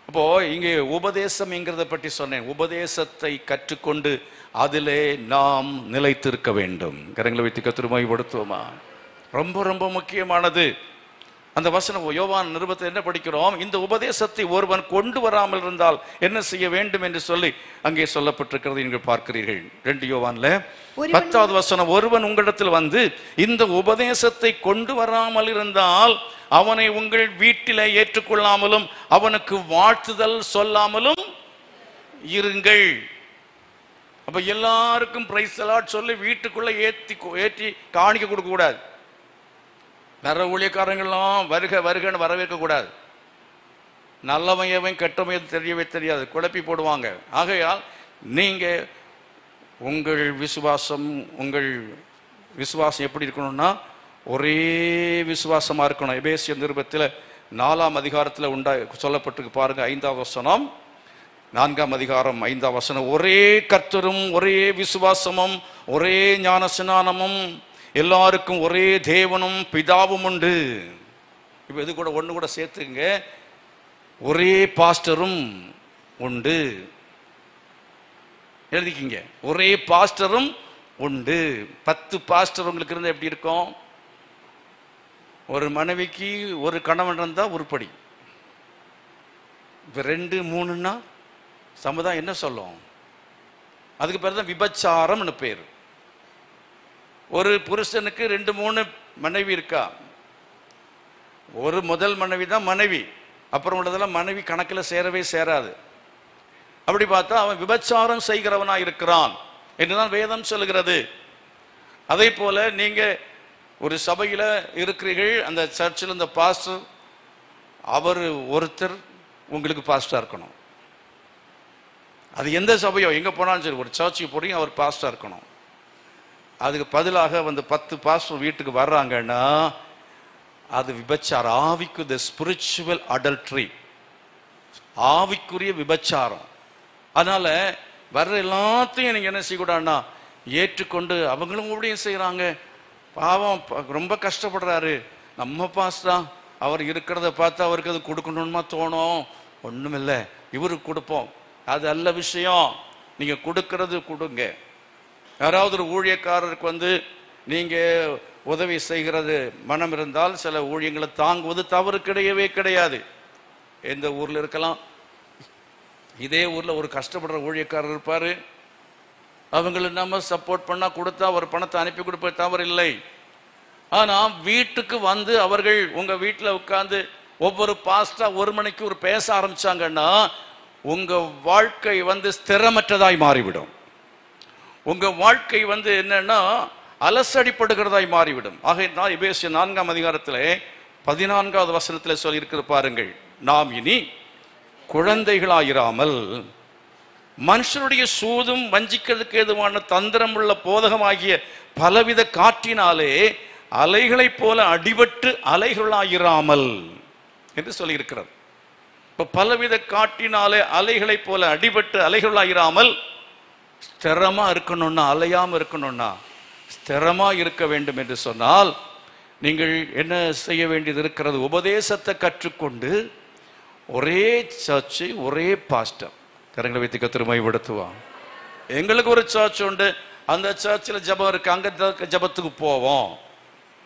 அப்போ இங்கே உபதேசம் என்கிறத பற்றி சொன்னேன். உபதேசத்தை கற்றுக்கொண்டு அதிலே நாம் நிலைத்திருக்க வேண்டும். கரங்களை வைத்து கர்த்தரை மகிமைப்படுத்துவோமா? ரொம்ப ரொம்ப முக்கியமானது. அந்த வசனம் யோவான் நிருபத்தில் என்ன படிக்கிறோம்? இந்த உபதேசத்தை ஒருவன் கொண்டு வராமல் இருந்தால் என்ன செய்ய வேண்டும் என்று சொல்லி அங்கே சொல்லப்பட்டிருக்கிறது நீங்கள் பார்க்கிறீர்கள். 2 யோவான்ல 10வது வசனம், ஒருவன் உங்களிடத்தில் வந்து இந்த உபதேசத்தை கொண்டு வராமல் இருந்தால் அவனை உங்கள் வீட்டிலே ஏற்றுக்கொள்ளாமலும் அவனுக்கு வாழ்த்துதல் சொல்லாமலும் இருங்கள். அப்ப எல்லாருக்கும் பிரைஸ் அலாட் சொல்லி வீட்டுக்குள்ள ஏற்றி காணிக்க கொடுக்க கூடாது. நிறைய ஊழியக்காரங்கள்லாம் வருக வருகன்னு வரவேற்க கூடாது. நல்லவையவன் கெட்டமையும் தெரியவே தெரியாது, குழப்பி போடுவாங்க. ஆகையால் நீங்க உங்கள் விசுவாசம் எப்படி இருக்கணும்னா ஒரே விசுவாசமா இருக்கணும். எபேசியர் நிருபத்தில் 4ஆம் அதிகாரத்தில் சொல்லப்பட்டிருக்கு பாருங்க, 5ஆம் வசனம், 4ஆம் அதிகாரம் 5ஆம் வசனம், ஒரே கர்த்தரும் ஒரே விசுவாசமும் ஒரே ஞானஸ்நானமும் எல்லாருக்கும் ஒரே தேவனும் பிதாவும் உண்டு. இப்போ இது கூட ஒன்று கூட சேர்த்துங்க, ஒரே பாஸ்டரும் உண்டு. எழுதிக்கிங்க, ஒரே பாஸ்டரும் உண்டு. 10 பாஸ்டர் உங்களுக்கு இருந்தால் எப்படி இருக்கும்? ஒரு மனைவிக்கு ஒரு கணவன் இருந்தால் உருப்படி. இப்போ 2 3ன்னா சமுதாயம் என்ன சொல்லும்? அதுக்கு பேர் தான் விபச்சாரம்னு பேர். ஒரு புருஷனுக்கு 2 3 மனைவி இருக்கா? ஒரு முதல் மனைவி தான் மனைவி, அப்புறம் உள்ளதெல்லாம் மனைவி கணக்கில் சேரவே சேராது. அப்படி பார்த்தா அவன் விபச்சாரம் செய்கிறவனா இருக்கிறான் என்றுதான் வேதம் சொல்லுகிறது. அதே போல நீங்க ஒரு சபையில் இருக்கிறீர்கள், அந்த சர்ச்சில் இந்த பாஸ்டர் அவர் ஒருத்தர் உங்களுக்கு பாஸ்டா இருக்கணும். அது எந்த சபையோ எங்க போனாலும் சரி, ஒரு சர்ச்சுக்கு போறீங்க அவர் பாஸ்டா இருக்கணும். அதுக்கு பதிலாக வந்து 10 பாஸ்டர் வீட்டுக்கு வர்றாங்கன்னா அது விபச்சாரம், ஆவிக்கு ஸ்பிரிச்சுவல் அடல்ட்ரி, ஆவிக்குரிய விபச்சாரம். அதனால வர்ற எல்லாத்தையும் நீங்க என்ன செய்யக்கூடாதுன்னா ஏற்றுக்கொண்டு அவங்களும் ஊழியம் செய்யறாங்க, பாவம் ரொம்ப கஷ்டப்படுறாரு, நம்ம பாஸ்டா அவர் இருக்கிறத பார்த்து அவருக்கு அது கொடுக்கணுமா தோணும். ஒண்ணுமில்லை, இவருக்கு கொடுப்போம், அது அல்ல விஷயம். நீங்க கொடுக்கறது கொடுங்க. யாராவது ஒரு ஊழியக்காரருக்கு வந்து நீங்க உதவி செய்கிறது மனம் இருந்தால் சில ஊழியங்களை தாங்குவது தவறு கிடையவே கிடையாது. எந்த ஊர்ல இருக்கலாம், இதே ஊர்ல ஒரு கஷ்டப்படுற ஊழியக்காரர் இருப்பாரு, அவங்களுக்கு நம்ம சப்போர்ட் பண்ணா கொடுத்தா ஒரு பணத்தை அனுப்பி கொடுப்ப தவறு இல்லை. ஆனா வீட்டுக்கு வந்து அவர்கள் உங்க வீட்டில் உட்கார்ந்து ஒவ்வொரு பாஸ்டா 1 மணிக்கு ஒரு பேச ஆரம்பிச்சாங்கன்னா உங்க வாழ்க்கை வந்து ஸ்திரமற்றதாய் மாறிவிடும். உங்க வாழ்க்கை வந்து என்னன்னா அலசடிப்படுகிறதாய் மாறிவிடும். ஆகையினால் எபேசியர் 4ஆம் அதிகாரத்தில் 14வது வசனத்தில் சொல்லி இருக்கிற பாருங்கள், நாம் இனி குழந்தைகளாயிராமல் மனுஷனுடைய சூதும் வஞ்சிக்கிறதுக்கு ஏதுவான தந்திரமுள்ள போதகமாகிய பலவித காற்றினாலே அலைகளைப் போல அடிபட்டு அலைகளாயிராமல் என்று சொல்லியிருக்கிறது. இப்ப பலவித காற்றினாலே அலைகளைப் போல அடிபட்டு அலைகளாயிராமல் ஸ்திரமா இருக்கணும்னா, அலையாம இருக்கணும்னா ஸ்திரமா இருக்க வேண்டும் என்று சொன்னால் நீங்கள் என்ன செய்ய வேண்டியது இருக்கிறது? உபதேசத்தை கற்றுக்கொண்டு ஒரே சர்ச்சு, ஒரே பாஸ்டர், கரங்களை வைத்து கர்த்தரை மகிமைப்படுத்துவான். எங்களுக்கு ஒரு சர்ச் உண்டு, அந்த சர்ச்சில் ஜபம் இருக்கு, அங்க ஜபத்துக்கு போவோம்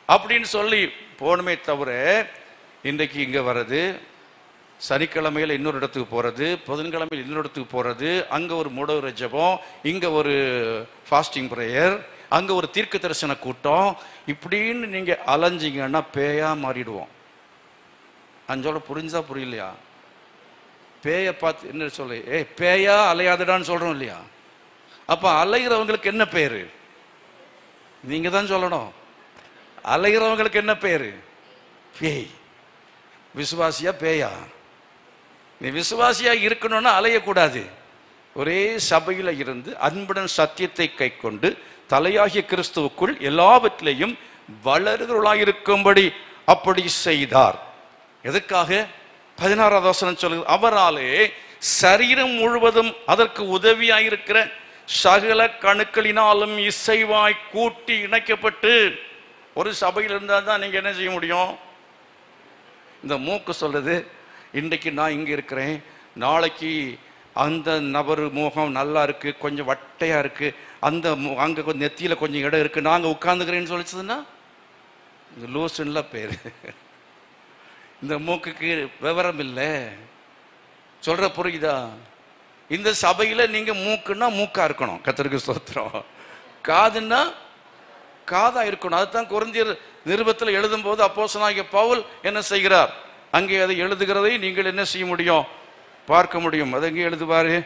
அப்படின்னு சொல்லி போகணுமே தவிர, இன்றைக்கு இங்க வர்றது, சனிக்கிழமையில இன்னொரு இடத்துக்கு போறது, புதன்கிழமையில் இன்னொரு இடத்துக்கு போறது, அங்க ஒரு முடவர ஜபம், இங்க ஒரு ஃபாஸ்டிங் பிரேயர், அங்க ஒரு தீர்க்க தரிசன கூட்டம், இப்படின்னு நீங்க அலைஞ்சிங்கன்னா பேயா மாறிடுவோம். அஞ்சோட புரிஞ்சா புரியலையா? பேயை பார்த்து என்ன சொல்ல, பேயா அலையாதடான்னு சொல்றோம் இல்லையா? அப்ப அலைகிறவங்களுக்கு என்ன பேரு? நீங்க தான் சொல்லணும். அலைகிறவங்களுக்கு என்ன பேரு? பேய். விசுவாசியா பேயா? நீ விசுவாசியா இருக்கணும்னா அலையக்கூடாது. ஒரே சபையில இருந்து அன்புடன் சத்தியத்தை கை கொண்டு தலையாகிய கிறிஸ்துவுக்குள் எல்லாவற்றிலையும் வளருகிறவர்களாயிருக்கும்படி அப்படி செய்தார். எதற்காக? 16வது வசனம் சொல்லுது, அவராலே சரீரம் முழுவதும் அதற்கு உதவியாயிருக்கிற சகல கணுக்களினாலும் இசைவாய் கூட்டி இணைக்கப்பட்டு. ஒரு சபையில் இருந்தால் தான் நீங்க என்ன செய்ய முடியும்? இந்த மூக்கு சொல்றது, இன்றைக்கு நான் இங்க இருக்கிறேன், நாளைக்கு அந்த நபர் முகம் நல்லா இருக்கு, கொஞ்சம் வட்டையா இருக்கு, அந்த அங்க கொஞ்சம் நெத்தியில கொஞ்சம் இடம் இருக்கு, நாங்க உட்கார்ந்துக்கிறேன்னு சொல்லிச்சதுன்னா லூசுன்ல பேரு. இந்த மூக்குக்கு விவரம் இல்லை. சொல்ற புரியுதா? இந்த சபையில நீங்க மூக்குன்னா மூக்கா இருக்கணும், கர்த்தருக்கு ஸ்தோத்திரம். காதுன்னா காதா இருக்கணும். அதுதான் கொரிந்தியர் நிருபத்தில் எழுதும் போது அப்போஸ்தலனாகிய பவுல் என்ன செய்கிறார்? அங்கே அதை எழுதுகிறதை நீங்கள் என்ன செய்ய முடியும்? பார்க்க முடியும். அதை எங்கே எழுதுவாரு?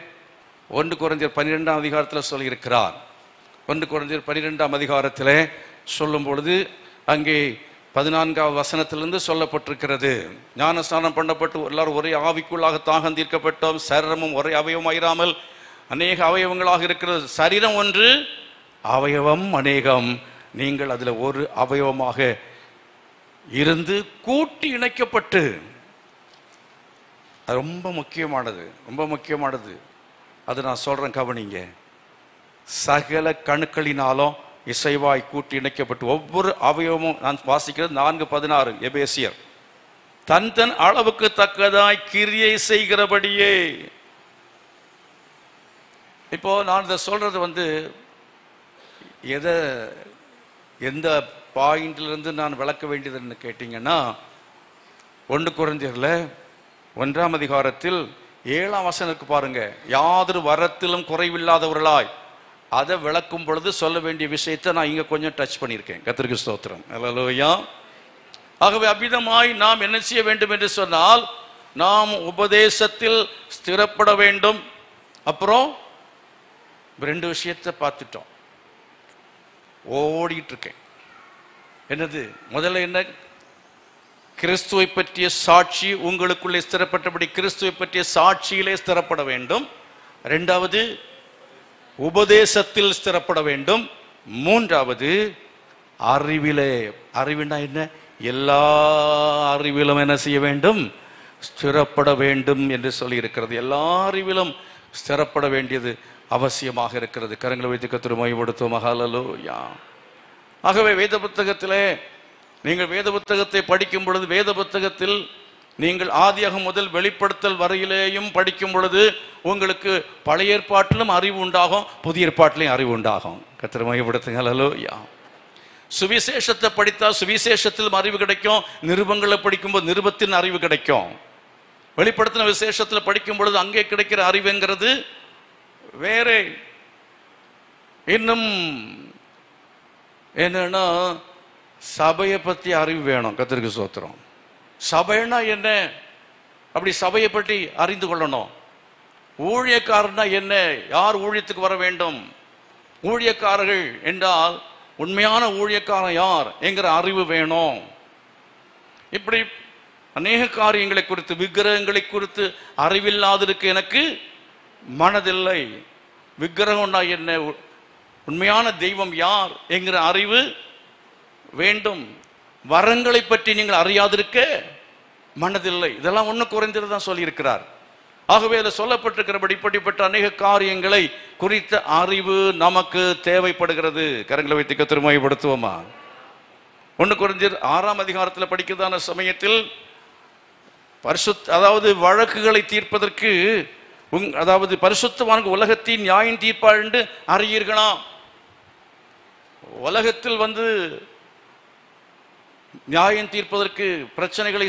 1 கொரிந்தியர் 12ஆம் அதிகாரத்தில் சொல்லியிருக்கிறார். 1 கொரிந்தியர் 12ஆம் அதிகாரத்தில் சொல்லும் பொழுது அங்கே 14வது வசனத்திலிருந்து சொல்லப்பட்டிருக்கிறது, ஞானஸ்நானம் பண்ணப்பட்டு எல்லாரும் ஒரே ஆவிக்குள்ளாக தாகம் தீர்க்கப்பட்டோம், சரீரமும் ஒரே அவயவமாயிராமல் அநேக அவயவங்களாக இருக்கிறது. சரீரம் ஒன்று, அவயவம் அநேகம், நீங்கள் அதுல ஒரு அவயவமாக இருந்து கூட்டி இணைக்கப்பட்டு. அது ரொம்ப முக்கியமானது, ரொம்ப முக்கியமானது. அது நான் சொல்றேன், கவனிங்க. சகல கணுக்களினாலும் இசைவாய் கூட்டி இணைக்கப்பட்டு ஒவ்வொரு அவயவமும், நான் வாசிக்கிறது 4:16 எபேசியர், தன் தன் அளவுக்கு தக்கதாய் கிரியை செய்கிறபடியே. இப்போ நான் இதை சொல்றது எந்த பாயிண்ட்ல இருந்து நான் விளக்க வேண்டியதுன்னு கேட்டீங்கன்னா, 1 கொரிந்தியர்ல 1ஆம் அதிகாரத்தில் 7ஆம் வசனத்துக்கு பாருங்க, யாதொரு வரத்திலும் குறைவில்லாதவர்களாய், அதை விளக்கும் பொழுது சொல்ல வேண்டிய விஷயத்தை நான் இங்க கொஞ்சம் டச் பண்ணியிருக்கேன். கர்த்தருக்கு ஸ்தோத்திரம், அல்லேலூயா. ஆகவே அபிதமாய் நாம் என்ன செய்ய வேண்டும் என்று சொன்னால், நாம் உபதேசத்தில் ஸ்திரப்பட வேண்டும். அப்புறம் 2 விஷயத்தை பார்த்துட்டோம், ஓடிட்டு இருக்கேன். என்னது? முதல்ல என்ன? கிறிஸ்துவை பற்றிய சாட்சி உங்களுக்குள்ளே ஸ்திரப்பட்டபடி கிறிஸ்துவை பற்றிய சாட்சியிலே ஸ்திரப்பட வேண்டும். 2வது உபதேசத்தில் ஸ்திரப்பட வேண்டும். 3வது அறிவிலே. அறிவுனா என்ன? எல்லா அறிவிலும் என்ன செய்ய வேண்டும்? ஸ்திரப்பட வேண்டும் என்று சொல்லி இருக்கிறது. எல்லா அறிவிலும் ஸ்திரப்பட வேண்டியது அவசியமாக இருக்கிறது. கரங்களை வைத்து கர்த்தரை மகிமைப்படுத்துவோம். ஹல்லேலூயா. ஆகவே வேத புத்தகத்திலே நீங்கள் வேத புத்தகத்தை படிக்கும் பொழுது, வேத புத்தகத்தில் நீங்கள் ஆதியாகமம் முதல் வெளிப்படுத்தல் வரையிலேயும் படிக்கும் பொழுது உங்களுக்கு பழைய ஏற்பாட்டிலும் அறிவு உண்டாகும், புதிய ஏற்பாட்டிலையும் அறிவு உண்டாகும். கர்த்தரை மகிமைப்படுத்துங்க. ஹல்லேலூயா. சுவிசேஷத்தை படித்தால் சுவிசேஷத்திலும் அறிவு கிடைக்கும், நிருபங்களை படிக்கும்போது நிருபத்தின் அறிவு கிடைக்கும். வெளிப்படுத்தின விசேஷத்தில் படிக்கும் பொழுது அங்கே கிடைக்கிற அறிவுங்கிறது வேறே. இன்னும் என்னன்னா, சபையை பற்றி அறிவு வேணும். கர்த்தருக்கு ஸ்தோத்திரம். சபைனா என்ன? அப்படி சபையை பற்றி அறிந்து கொள்ளணும். ஊழியக்காரனா என்ன? யார் ஊழியத்துக்கு வர வேண்டும்? ஊழியக்காரர்கள் என்றால் உண்மையான ஊழியக்காரன் யார் என்கிற அறிவு வேணும். இப்படி அநேக காரியங்களை குறித்து, விக்கிரகங்களை குறித்து அறிவில்லாதிருக்க எனக்கு மனதில்லை. விக்கிரகம்னா என்ன, உண்மையான தெய்வம் யார் என்கிற அறிவு வேண்டும். வரங்களை பற்றி நீங்கள் அறியாதிருக்க மனதில்லை. இதெல்லாம் 1 கொரிந்தியர் தான் சொல்லியிருக்கிறார். ஆகவே அதில் சொல்லப்பட்டிருக்கிறபடி இப்படிப்பட்ட அநேக காரியங்களை குறித்த அறிவு நமக்கு தேவைப்படுகிறது. கரங்களை வைத்து கர்த்தரை மகிமைப்படுத்துவோமா? 1 கொரிந்தியர் 6ஆம் அதிகாரத்தில் படிக்கிறதான சமயத்தில் அதாவது வழக்குகளை தீர்ப்பதற்கு அதாவது பரிசுத்தவான்கள் உலகத்தின் நியாயம் தீர்ப்பார் என்று அறியீர்களாம். உலகத்தில் நியாயம் தீர்ப்பதற்கு, பிரச்சனைகளை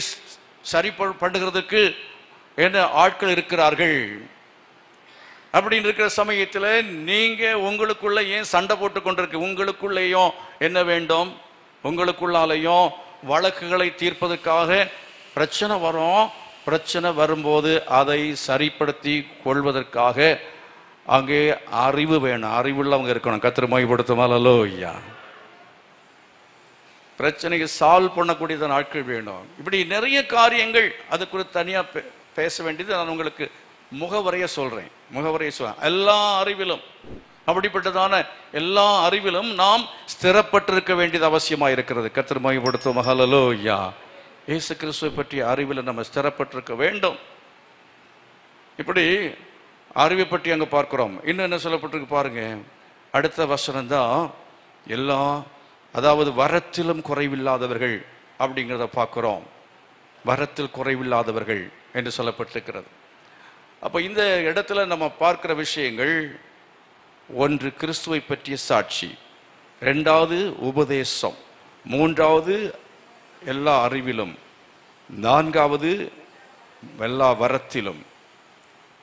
சரி பண்ணுகிறதுக்கு என்ன ஆட்கள் இருக்கிறார்கள். அப்படின்னு இருக்கிற சமயத்தில் நீங்க உங்களுக்குள்ள ஏன் சண்டை போட்டு கொண்டிருக்கு? உங்களுக்குள்ளேயும் என்ன வேண்டும்? உங்களுக்குள்ளாலையும் வழக்குகளை தீர்ப்பதற்காக பிரச்சனை வரும். பிரச்சனை வரும்போது அதை சரிப்படுத்தி கொள்வதற்காக அங்கே அறிவு வேணும். அறிவுள்ளவங்க இருக்கணும். கர்த்தரை மகிமைப்படுத்தும். அல்லேலூயா. பிரச்சனைக்கு சால்வ் பண்ணக்கூடியதான ஆட்கள் வேணும். இப்படி நிறைய காரியங்கள் அது குறித்து தனியாக பேச வேண்டியது. நான் உங்களுக்கு முகவரைய சொல்றேன். எல்லா அறிவிலும், அப்படிப்பட்டதான எல்லா அறிவிலும் நாம் ஸ்திரப்பட்டிருக்க வேண்டியது அவசியமாக இருக்கிறது. கர்த்தர் மகிமைப்படுத்தும். அல்லேலூயா. இயேசு கிறிஸ்துவை பற்றிய அறிவில் நம்ம ஸ்திரப்பட்டிருக்க வேண்டும். இப்படி அறிவை பற்றி அங்கே பார்க்கிறோம். இன்னும் என்ன சொல்லப்பட்டிருக்கு பாருங்க. அடுத்த வசனம் தான் அதாவது வரத்திலும் குறைவில்லாதவர்கள் அப்படிங்கிறத பார்க்கிறோம். வரத்தில் குறைவில்லாதவர்கள் என்று சொல்லப்பட்டிருக்கிறது. அப்போ இந்த இடத்துல நம்ம பார்க்கிற விஷயங்கள், 1 கிறிஸ்துவை பற்றிய சாட்சி, 2வது உபதேசம், 3வது எல்லா அறிவிலும், 4வது எல்லா வரத்திலும்,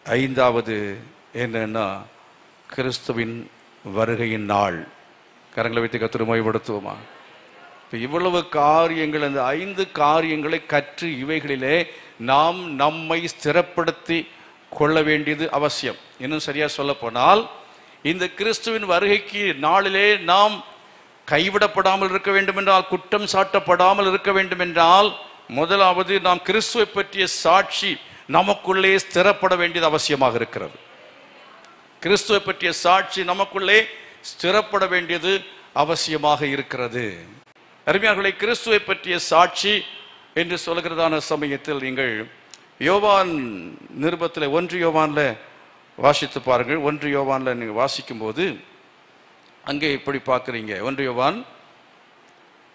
5வது என்னன்னா கிறிஸ்துவின் வருகையின் நாள். கரங்களை வைத்து கர்த்தரை மகிமைப்படுத்துவோமா? இப்போ இவ்வளவு காரியங்கள், அந்த 5 காரியங்களை கற்று இவைகளிலே நாம் நம்மை ஸ்திரப்படுத்தி கொள்ள வேண்டியது அவசியம். இன்னும் சரியா சொல்ல போனால், இந்த கிறிஸ்துவின் வருகைக்கு நாளிலே நாம் கைவிடப்படாமல் இருக்க வேண்டும் என்றால், குற்றம் சாட்டப்படாமல் இருக்க வேண்டும் என்றால், முதலாவது நாம் கிறிஸ்துவை பற்றிய சாட்சி நமக்குள்ளே ஸ்திரப்பட வேண்டியது அவசியமாக இருக்கிறது. கிறிஸ்துவை பற்றிய சாட்சி நமக்குள்ளே ஸ்திரப்பட வேண்டியது அவசியமாக இருக்கிறது. அருமையானவர்களே, கிறிஸ்துவை பற்றிய சாட்சி என்று சொல்கிறதான சமயத்தில் நீங்கள் யோவான் நிருபத்தில் 1 யோவான்ல வாசித்து பாருங்கள். 1 யோவான்ல நீங்கள் வாசிக்கும் போது அங்கே இப்படி பார்க்குறீங்க. 1 யோவான்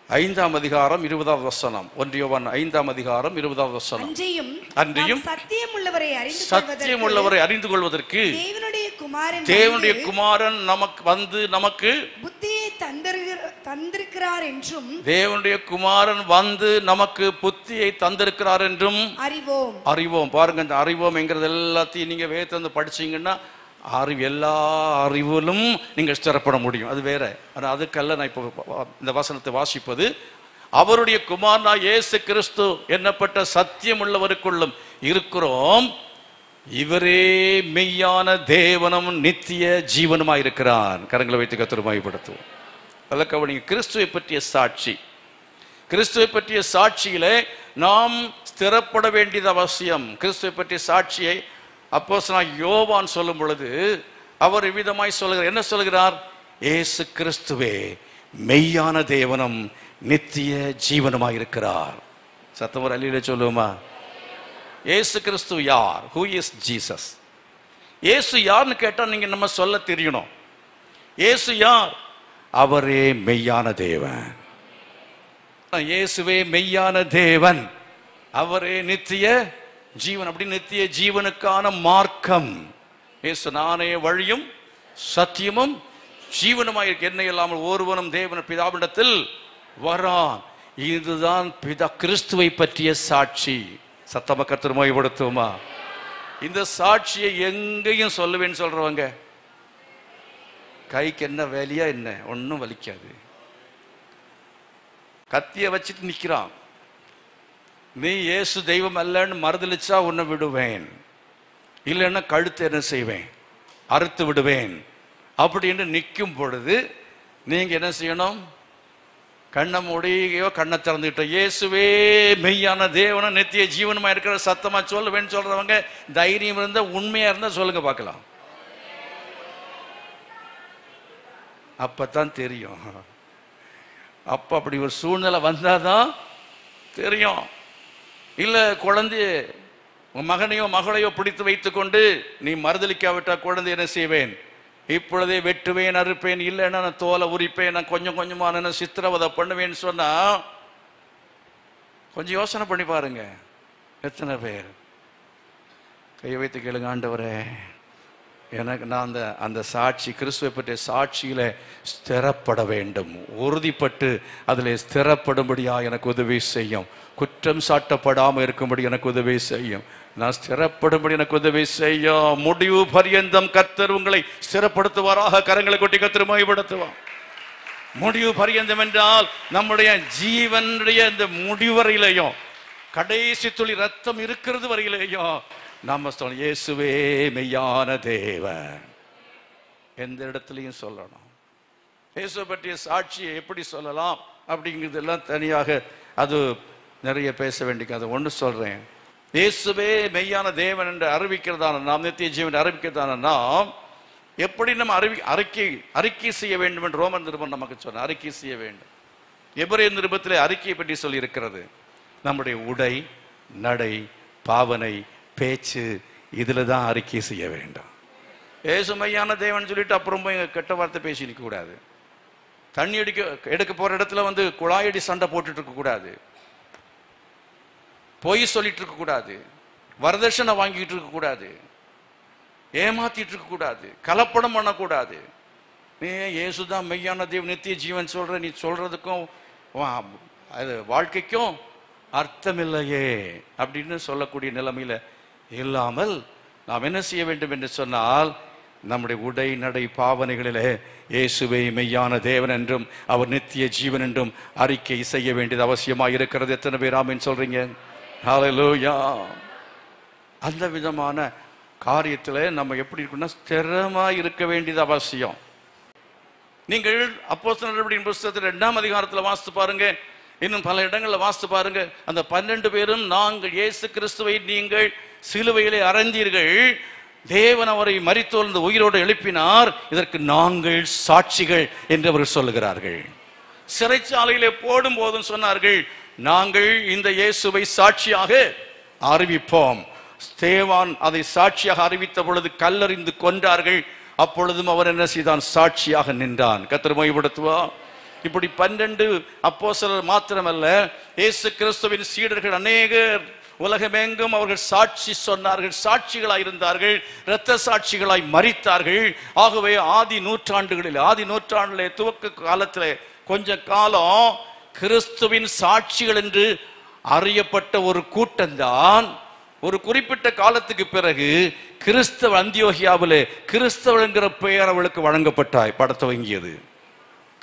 5ஆம் அதிகாரம் 20வது வசனம். 1 யோவான் 5ஆம் அதிகாரம் 20வது வசனம். அன்றியும் சத்தியமுள்ளவரை அறிந்து கொள்வதற்கு தேவனுடைய குமாரன் நமக்கு புத்தியை தந்திருக்கிறார் என்றும், தேவனுடைய குமாரன் நமக்கு புத்தியை தந்திருக்கிறார் என்றும் அறிவோம். பாருங்க, இந்த அறிவோம் என்கிறது எல்லாத்தையும் நீங்க வேதத்தை படிச்சீங்கன்னா எல்லா அறிவிலும் நீங்கள் ஸ்திரப்பட முடியும். அது வேற. ஆனால் அதுக்கல்ல நான் இப்போ இந்த வசனத்தை வாசிப்பது. அவருடைய குமாரனா இயேசு கிறிஸ்து என்னப்பட்ட சத்தியம் உள்ளவருக்குள்ளும் இருக்கிறோம். இவரே மெய்யான தேவனும் நித்திய ஜீவனுமாய் இருக்கிறார். கரங்களை வைத்து கர்த்தரை மகிமைப்படுத்துவோம். கவனிங்க, கிறிஸ்துவை பற்றிய சாட்சி. கிறிஸ்துவை பற்றிய சாட்சியிலே நாம் ஸ்திரப்பட வேண்டியது அவசியம். கிறிஸ்துவை பற்றிய சாட்சியை அப்போஸ்தலனாகிய யோவான் சொல்லும் பொழுது அவர் இவ்விதமாய் சொல்கிறார். என்ன சொல்கிறார்? இயேசு கிறிஸ்துவே மெய்யான தேவனும் நித்திய ஜீவனுமாய் இருக்கிறார். சத்தம் அல்லேலூயா சொல்லுவோமா? இயேசு கிறிஸ்து யார்? Who is Jesus? இயேசு யார்னு கேட்டால் நீங்க நம்ம சொல்ல தெரியணும். இயேசு யார்? அவரே மெய்யான தேவன். இயேசுவே மெய்யான தேவன், அவரே நித்திய ஜீவன். அப்படி நித்திய ஜீவனுக்கான மார்க்கம் இயேசு. நானே வழியும் சத்தியமும் ஜீவனுமாய் இருக்கு, என்னை இல்லாமல் ஒருவனும் தேவன் பிதாவிடத்தில் வரான். இதுதான் கிறிஸ்துவை பற்றிய சாட்சி. சத்தமா கர்த்தரை மகிமைப்படுத்துவோமா? இந்த சாட்சியை எங்கேயும் சொல்லுவேன்னு சொல்றவங்க கைக்கு என்ன வேலையா? என்ன ஒன்னும் வலிக்காது. கத்திய வச்சுட்டு நிக்கிறான். நீ இயேசு தெய்வம் அல்லன்னு மறுதலிச்சா உன்னை விடுவேன், இல்லைன்னா கழுத்து என்ன செய்வேன்? அறுத்து விடுவேன் அப்படின்னு நிற்கும் பொழுது நீங்க என்ன செய்யணும்? கண்ணை மூடியோ கண்ணை திறந்துட்டோ இயேசுவே மெய்யான தேவன நித்திய ஜீவனமா இருக்கிற சத்தமா சொல்லுவேன்னு சொல்றவங்க தைரியம் இருந்தா உண்மையா இருந்தா சொல்லுங்க பார்க்கலாம். அப்பதான் தெரியும். அப்படி ஒரு சூழ்நிலை வந்தாதான் தெரியும். இல்ல குழந்தைய உன் மகனையோ மகளையோ பிடித்து வைத்துக் கொண்டு நீ மறுதளிக்காவிட்டா குழந்தை என்ன செய்வேன், இப்பொழுதே வெட்டுவேன் அறுப்பேன், இல்லைன்னா நான் தோலை உரிப்பேன், நான் கொஞ்சம் கொஞ்சமா நான் சித்திரவதை பண்ணுவேன்னு சொன்னா கொஞ்சம் யோசனை பண்ணி பாருங்க. எத்தனை பேர் கையை வைத்து கேளுங்க, ஆண்டவரே எனக்கு நான் அந்த சாட்சி கிறிஸ்துவை பற்றிய சாட்சியில ஸ்திரப்பட வேண்டும், உறுதிப்பட்டு அதில் ஸ்திரப்படும்படியா எனக்கு உதவி செய்யும், குற்றம் சாட்டப்படாமல் இருக்கும்படி எனக்கு உதவி செய்யும், நான் ஸ்திரப்படும்படி எனக்கு உதவி செய்யும். முடிவு பரியந்தம் கர்த்தர் உங்களை ஸ்திரப்படுத்துவாராக. கரங்களை கொட்டி கர்த்தர் மகிமைப்படுத்துவார். முடிவு பரியந்தம் என்றால் நம்முடைய ஜீவனுடைய இந்த முடிவரையிலையும் கடைசி துளி ரத்தம் இருக்கிறது வரையிலையும் நம்ம சொல்ல இயேசுவே மெய்யான தேவன். எந்த இடத்துலையும் சொல்லணும். இயேசுவை பற்றிய சாட்சியை எப்படி சொல்லலாம் அப்படிங்கிறதெல்லாம் தனியாக அது நிறைய பேச வேண்டிய. அது ஒன்று சொல்றேன், இயேசுவே மெய்யான தேவன் என்று அறிவிக்கிறதான நாம், நித்திய ஜீவன் அறிவிக்கிறதான நாம் எப்படி நம்ம அறிக்கை செய்ய வேண்டும் என்று ரோமர் நிருபம் நமக்கு சொன்ன அறிக்கை செய்ய வேண்டும். எபிரேயர் நிருபத்திலே அறிக்கையை பற்றி சொல்லி இருக்கிறது. நம்முடைய உடை, நடை, பாவனை, பேச்சு, இதுல தான் அறிக்கை செய்ய வேண்டும். இயேசு மெய்யான தேவன் சொல்லிட்டு அப்புறம் போய் கெட்ட வார்த்தை பேசி நிற்க கூடாது. தண்ணி எடுக்க போற இடத்துல குழாயடி சண்டை போட்டுட்டு இருக்க கூடாது, பொய் சொல்லிட்டு இருக்க கூடாது, வரதட்சணை வாங்கிட்டு இருக்க கூடாது, ஏமாத்திட்டு இருக்க கூடாது, கலப்படம் பண்ணக்கூடாது. நீ இயேசுதான் மெய்யான தேவன் நித்திய ஜீவன் சொல்ற, நீ சொல்றதுக்கும் அது வாழ்க்கைக்கும் அர்த்தம் இல்லையே அப்படின்னு சொல்லக்கூடிய நிலைமையில இல்லாமல் நாம் என்ன செய்ய வேண்டும் என்று சொன்னால், நம்முடைய உடை நடை பாவனைகளிலே இயேசுவை மெய்யான தேவன் என்றும் அவர் நித்திய ஜீவன் என்றும் அறிக்கை செய்ய வேண்டியது அவசியமாக இருக்கிறது. எத்தனை பேர் ஆமென் சொல்றீங்க? ஹல்லேலூயா. அந்த விதமான காரியத்தில் நம்ம எப்படி இருக்குன்னா ஸ்திரமா இருக்க வேண்டியது அவசியம். நீங்கள் அப்போஸ்தலர் நடவடிக்கைகளின் புத்தகத்தில் 2ஆம் அதிகாரத்தில் வாசித்து பாருங்க, இன்னும் பல இடங்களில் வாசித்து பாருங்க. அந்த 12 பேரும் நாங்கள் இயேசு கிறிஸ்துவை நீங்கள் சிலுவையிலே அறைந்தீர்கள், தேவன் அவரை மரித்தோர்ந்து உயிரோடு எழுப்பினார், இதற்கு நாங்கள் சாட்சிகள் என்று அவர்கள் சொல்லுகிறார்கள். சிறைச்சாலையிலே போடும் போதும் சொன்னார்கள், நாங்கள் இந்த இயேசுவை சாட்சியாக அறிவிப்போம். ஸ்தேவான் அதை சாட்சியாக அறிவித்த பொழுது கல்லறிந்து கொன்றார்கள். அப்பொழுதும் அவர் என்ன செய்தான்? சாட்சியாக நின்றான். கர்த்தர் மகிமைப்படுத்துவார். இப்படி 12 அப்போஸ்தலர் மாத்திரமல்ல, இயேசு கிறிஸ்துவின் சீடர்கள் அநேகர் உலகமெங்கும் அவர்கள் சாட்சி சொன்னார்கள், சாட்சிகளாய் இருந்தார்கள், இரத்த சாட்சிகளாய் மரித்தார்கள். ஆகவே ஆதி நூற்றாண்டிலே துவக்க காலத்திலே கொஞ்ச காலம் கிறிஸ்துவின் சாட்சிகள் என்று அறியப்பட்ட ஒரு கூட்டம்தான் ஒரு குறிப்பிட்ட காலத்துக்கு பிறகு கிறிஸ்தவ அந்தியோகியாவிலே கிறிஸ்தவ என்கிற பெயர் அவளுக்கு வழங்கப்பட்ட துவங்கியது.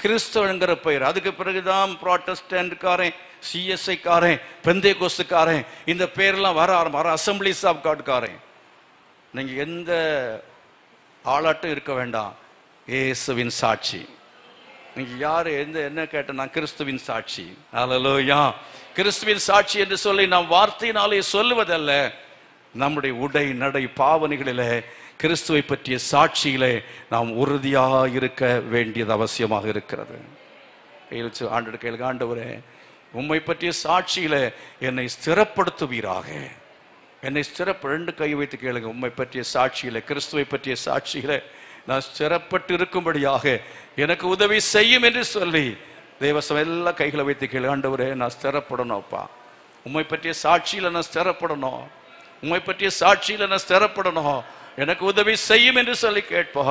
கிறிஸ்தவ என்கிற பெயர். அதுக்கு பிறகுதான் புராட்டஸ்டன்ட்காரன், சிஎஸ்ஐ காரன், பெந்தேகோஸ்துக்காரன், இந்த பேர்லாம் வர அசம்பிளிஸ் ஆஃப் காட்காரன். நீங்க எந்த ஆளாட்டும் இருக்க வேண்டாம், இயேசுவின் சாட்சி. நீங்க யாரு என்ன கேட்ட, நான் கிறிஸ்துவின் சாட்சி. ஹல்லேலூயா. கிறிஸ்துவின் சாட்சி என்று சொல்லி நாம் வார்த்தையினாலே சொல்லுவதல்ல, நம்முடைய உடை நடை பாவனைகளிலே கிறிஸ்துவை பற்றிய சாட்சியிலே நாம் உறுதியாக இருக்க வேண்டியது அவசியமாக இருக்கிறது. கேளுங்க, ஆண்டவரே உம்மை பற்றிய சாட்சியில என்னை ஸ்திரப்படுத்துவீராக. என்னை ரெண்டு கை வைத்து கேளுங்க, உம்மை பற்றிய சாட்சியில கிறிஸ்துவை பற்றிய சாட்சியில நான் ஸ்திரப்பட்டு இருக்கும்படியாக எனக்கு உதவி செய்யும் என்று சொல்லி தேவசம் எல்லாம் கைகளை வைத்து கேளு. ஆண்டவரே நான் ஸ்திரப்படணும்ப்பா, உம்மை பற்றிய சாட்சியில நான் ஸ்திரப்படணும், உம்மை பற்றிய சாட்சியில நான் ஸ்திரப்படணும், எனக்கு உதவி செய்யும் என்று சொல்லி கேட்பா.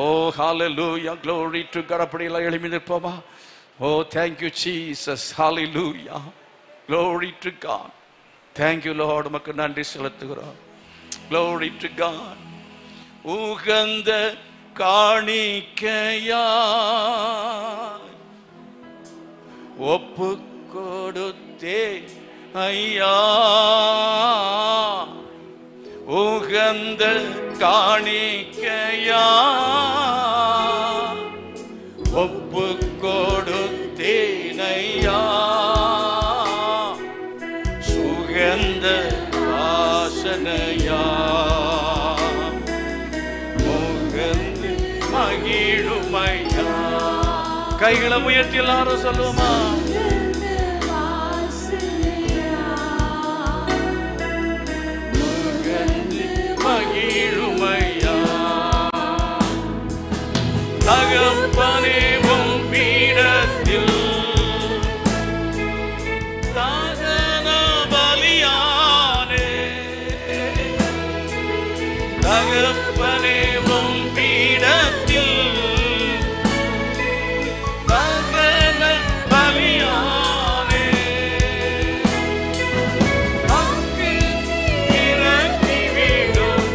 ஓ ஹல்லேலூயா, glory to God. அப்படியெல்லாம் எழுப்பி நிற்போமா? Oh, thank you Jesus. Hallelujah. Glory to God. Thank you Lord. உமக்கு நன்றி செலுத்துகிறோம். Glory to God. உகந்த காணிக்கையா ஒப்பு கொடுத்தே ஐயா, உகந்த காணிக்கையா ஒப்பு கொடுத்தேனை கைகளை உயர்த்தி எல்லாரும் சொல்லுவோமா? மகிழுமையா தகப்பனே உம் பீடத்தில் தகன பலியானே, தகப்பனே உம் பீடத்தில் தகன பலியானே, அங்கு இறங்கி விடும்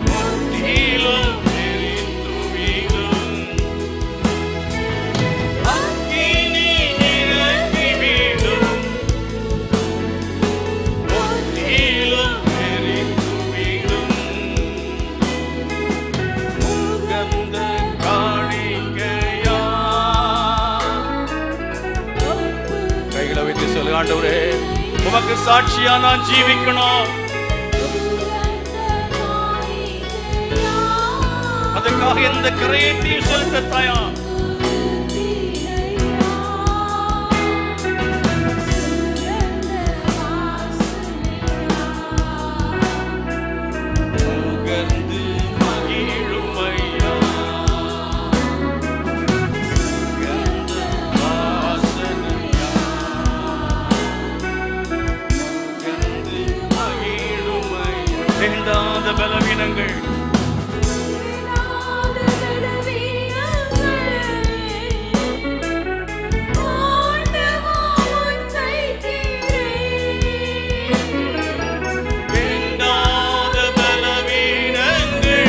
முற்றிலும் எரிந்து விடும், அக்கினி இறங்கி விடும் முற்றிலும் எரிந்து விடும், உகந்த காணிக்கையா. கைகளை வைத்து சொல்லு, ஆண்டவரே உமக்கு சாட்சியா நான் ஜீவிக்கணும். அதுக்காக எந்த கிரயத்தையும் செலுத்த தாயா. உகந்து மகிழுமையா, உகந்த வாசனையா, உகந்து மகிழுமையா. வேண்டாத பலவீனங்கள் வேண்டாத பலவீனங்கள்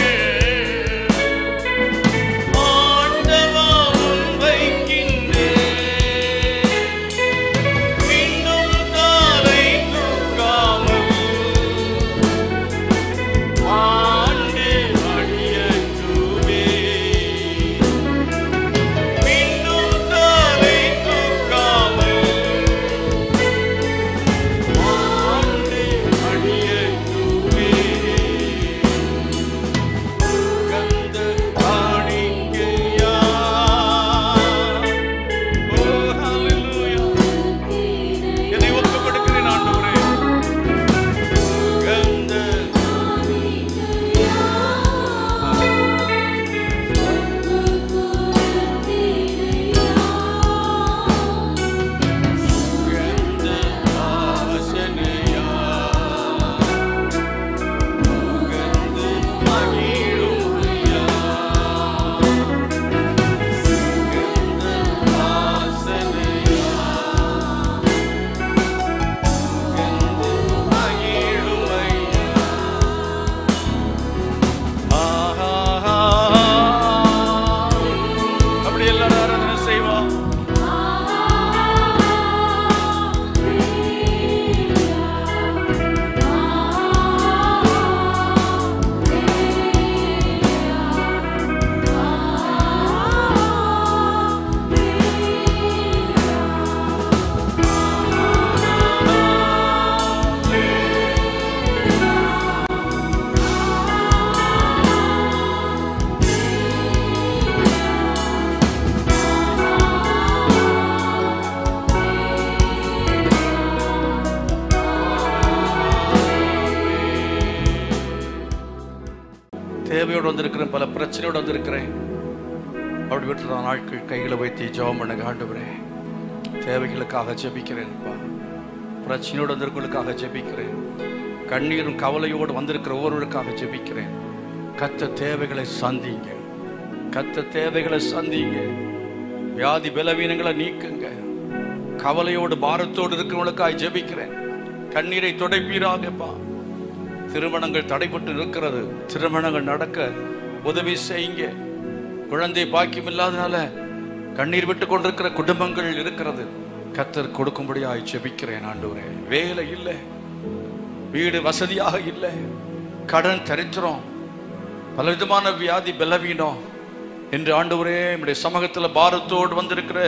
ஆண்டவா உன் வைக்கின்றேன். மீண்டும் காலை தூக்காமல் ஆண்டு அடியட்டுமே. மீண்டும் காலை தூக்காமல் ஆண்டு அடியட்டுமே. உகந்த காணிக்கையா. ஓ ஹalleluya. என்னை ஒப்புக் கொடுக்கிறேன் ஆண்டவரே. உகந்த உகந்த வாசனையா, உகந்த மகிழுமையா, உகந்த வாசனையா, உகந்த மகிழுமையா. ஆஹா, அப்படி எல்லாரும் ஆராதனை செய்வோம். தேவையோடு வந்திருக்கிறேன், பல பிரச்சனையோடு வந்திருக்கிறேன். அப்படி விட்டு நாட்கள் கைகளை வைத்து ஜெபம் பண்ணுங்க. ஆண்டவரே தேவைகளுக்காக ஜெபிக்கிறேன்ப்பா. பிரச்சனையோடு வந்திருக்கிறவர்களுக்காக ஜெபிக்கிறேன். கண்ணீரும் கவலையோடு வந்திருக்கிற ஒவ்வொருவருக்காக ஜெபிக்கிறேன். கத்த தேவைகளை சந்திங்க, கத்த தேவைகளை சந்திங்க. வியாதி பலவீனங்களை நீக்குங்க. கவலையோடு பாரத்தோடு இருக்கிறவங்களுக்காக ஜெபிக்கிறேன். கண்ணீரை துடைப்பீராகப்பா. திருமணங்கள் தடைபட்டு இருக்கிறது, திருமணங்கள் நடக்க உதவி செய்யுங்க. குழந்தை பாக்கியம் இல்லாதனால கண்ணீர் விட்டு கொண்டிருக்கிற குடும்பங்கள் இருக்கிறது, கர்த்தர் கொடுக்கும்படியாய் ஜெபிக்கிறேன். ஆண்டவரே வேலை இல்லை, வீடு வசதியாக இல்லை, கடன் தரித்திரம், பலவிதமான வியாதி பலவீனம் என்று ஆண்டவரே நம்முடைய சமூகத்தில் பாரத்தோடு வந்திருக்கிற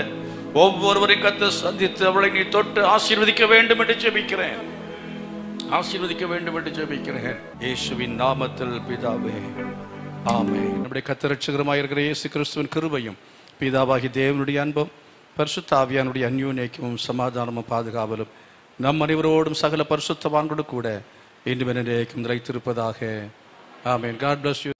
ஒவ்வொருவரையும் கர்த்தர் சந்தித்து அவளை நீ தொட்டு ஆசீர்வதிக்க வேண்டும் என்று ஜெபிக்கிறேன். ஆசீர்வதிக்க வேண்டும் என்று ஜெபிக்கிறேன். இயேசுவின் நாமத்தில் பிதாவே, ஆமென். நம்முடைய கர்த்தர் இரட்சகருமாய் இருக்கிற இயேசு கிறிஸ்துவின் கிருபையும் பிதாவாகி தேவனுடைய அன்பும் பரிசுத்த ஆவியானுடைய அந்யோன்யமும் சமாதானமும் பாதுகாவலும் நம் அனைவரோடும் சகல பரிசுத்தவான்களோடு கூட இன்றும் நிலைத்திருப்பதாக. ஆமென். God bless you.